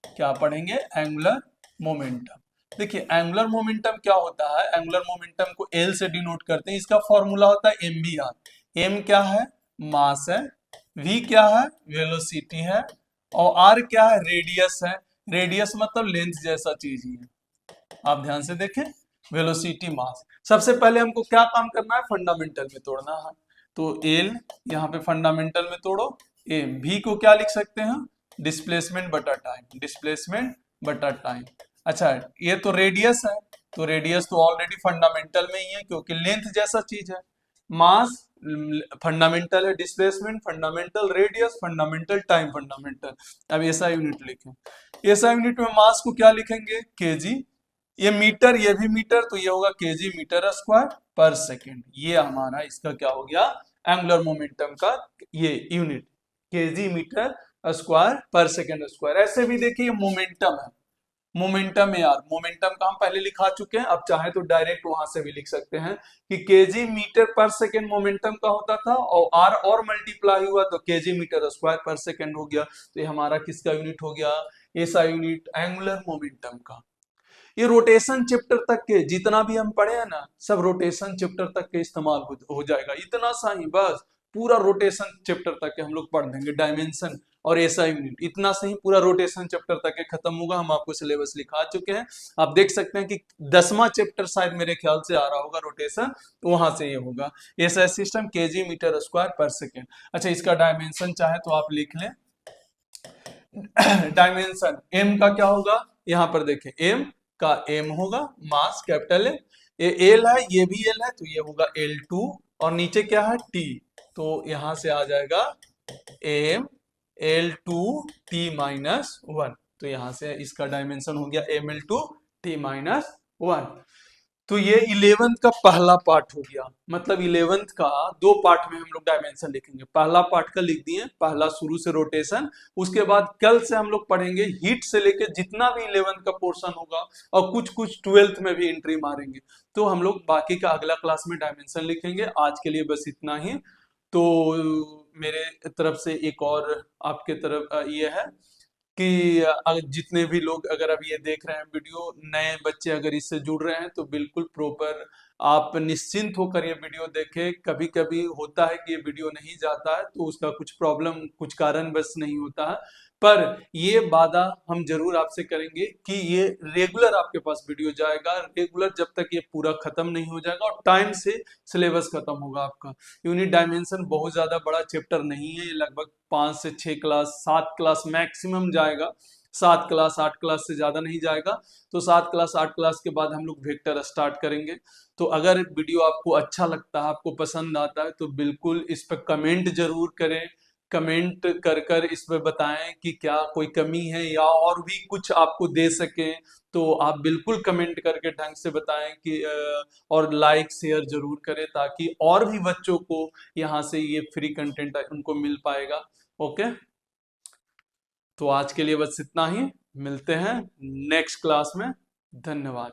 A: क्या पढ़ेंगे, एंगुलर मोमेंटम। देखिए एंगुलर मोमेंटम क्या होता है, एंगुलर मोमेंटम को एल से डिनोट करते हैं, इसका फॉर्मूला होता है एम बी आर, एम क्या है, मास है, वी क्या है, वेलोसिटी है, और आर क्या है, रेडियस है, रेडियस मतलब लेंथ जैसा चीज ही है, आप ध्यान से देखें, वेलोसिटी मास। सबसे पहले हमको क्या काम करना है, फंडामेंटल में तोड़ना है, तो एल यहाँ पे फंडामेंटल में तोड़ो, एम, भी को क्या लिख सकते हैं, डिस्प्लेसमेंट बटा टाइम, डिस्प्लेसमेंट बटा टाइम। अच्छा, ये तो रेडियस है, तो रेडियस तो ऑलरेडी फंडामेंटल में ही है क्योंकि लेंथ जैसा चीज है, मास फंडामेंटल है, displacement fundamental, radius fundamental, time fundamental. अब ऐसा यूनिट लिखें, ऐसा यूनिट में मास को क्या लिखेंगे, केजी, ये मीटर, ये भी मीटर, तो ये होगा केजी मीटर स्क्वायर पर सेकेंड, ये हमारा इसका क्या हो गया, एंगुलर मोमेंटम का ये यूनिट, केजी मीटर स्क्वायर पर सेकेंड स्क्वायर। ऐसे भी देखिए मोमेंटम है, मोमेंटम है यार, मोमेंटम का हम पहले लिखा चुके हैं, अब चाहे तो डायरेक्ट वहां से भी लिख सकते हैं कि केजी मीटर पर सेकेंड मोमेंटम का होता था, और आर और मल्टीप्लाई हुआ तो केजी मीटर स्क्वायर पर सेकेंड हो गया, तो ये हमारा किसका यूनिट हो गया, ऐसा यूनिट एंगुलर मोमेंटम का। ये रोटेशन चैप्टर तक के जितना भी हम पढ़े हैं ना, सब रोटेशन चैप्टर तक के इस्तेमाल हो जाएगा, इतना सा ही बस, पूरा रोटेशन चैप्टर तक के हम लोग पढ़ देंगे, डायमेंशन और ऐसा यूनिट, इतना से ही पूरा रोटेशन चैप्टर तक के खत्म होगा। हम आपको सिलेबस लिखा चुके हैं, आप देख सकते हैं कि 10वां चैप्टर शायद मेरे ख्याल से आ रहा होगा रोटेशन, तो वहां से ये होगा, ऐसा सिस्टम केजी मीटर स्क्वायर पर सेकेंड। अच्छा, इसका डायमेंशन चाहे तो आप लिख लें, डायमेंशन एम का क्या होगा, यहां पर देखें एम का एम होगा मास कैपिटल है, ये एल है, ये भी एल है, तो ये होगा L2, और नीचे क्या है T, तो यहां से आ जाएगा एम L2T-1, तो यहां से इसका डायमेंशन हो गया ML2T-1। तो ये 11th का पहला पार्ट हो गया। मतलब 11th का दो पार्ट में हम लोग डायमेंशन लिखेंगे। पहला पार्ट का लिख दिए, पहला शुरू से रोटेशन। उसके बाद कल से हम लोग पढ़ेंगे हीट से लेके जितना भी 11th का पोर्शन होगा, और कुछ कुछ 12th में भी एंट्री मारेंगे। तो हम लोग बाकी का अगला क्लास में डायमेंशन लिखेंगे। आज के लिए बस इतना ही। तो मेरे तरफ से एक और आपके तरफ ये है कि जितने भी लोग अगर अभी ये देख रहे हैं वीडियो, नए बच्चे अगर इससे जुड़ रहे हैं तो बिल्कुल प्रॉपर आप निश्चिंत होकर ये वीडियो देखें। कभी कभी होता है कि ये वीडियो नहीं जाता है तो उसका कुछ प्रॉब्लम, कुछ कारण बस नहीं होता है, पर ये वादा हम जरूर आपसे करेंगे कि ये रेगुलर आपके पास वीडियो जाएगा, रेगुलर जब तक ये पूरा खत्म नहीं हो जाएगा और टाइम से सिलेबस खत्म होगा आपका। यूनिट डायमेंशन बहुत ज्यादा बड़ा चैप्टर नहीं है, ये लगभग 5 से 6 क्लास, 7 क्लास मैक्सिमम जाएगा। 7 क्लास 8 क्लास से ज्यादा नहीं जाएगा। तो 7 क्लास 8 क्लास के बाद हम लोग वेक्टर स्टार्ट करेंगे। तो अगर वीडियो आपको अच्छा लगता है, आपको पसंद आता है, तो बिल्कुल इस पर कमेंट जरूर करें। कमेंट कर कर इस पे बताएं कि क्या कोई कमी है या और भी कुछ आपको दे सकें। तो आप बिल्कुल कमेंट करके ढंग से बताएं कि और लाइक शेयर जरूर करें ताकि और भी बच्चों को यहाँ से ये फ्री कंटेंट उनको मिल पाएगा। ओके, तो आज के लिए बस इतना ही। मिलते हैं नेक्स्ट क्लास में। धन्यवाद।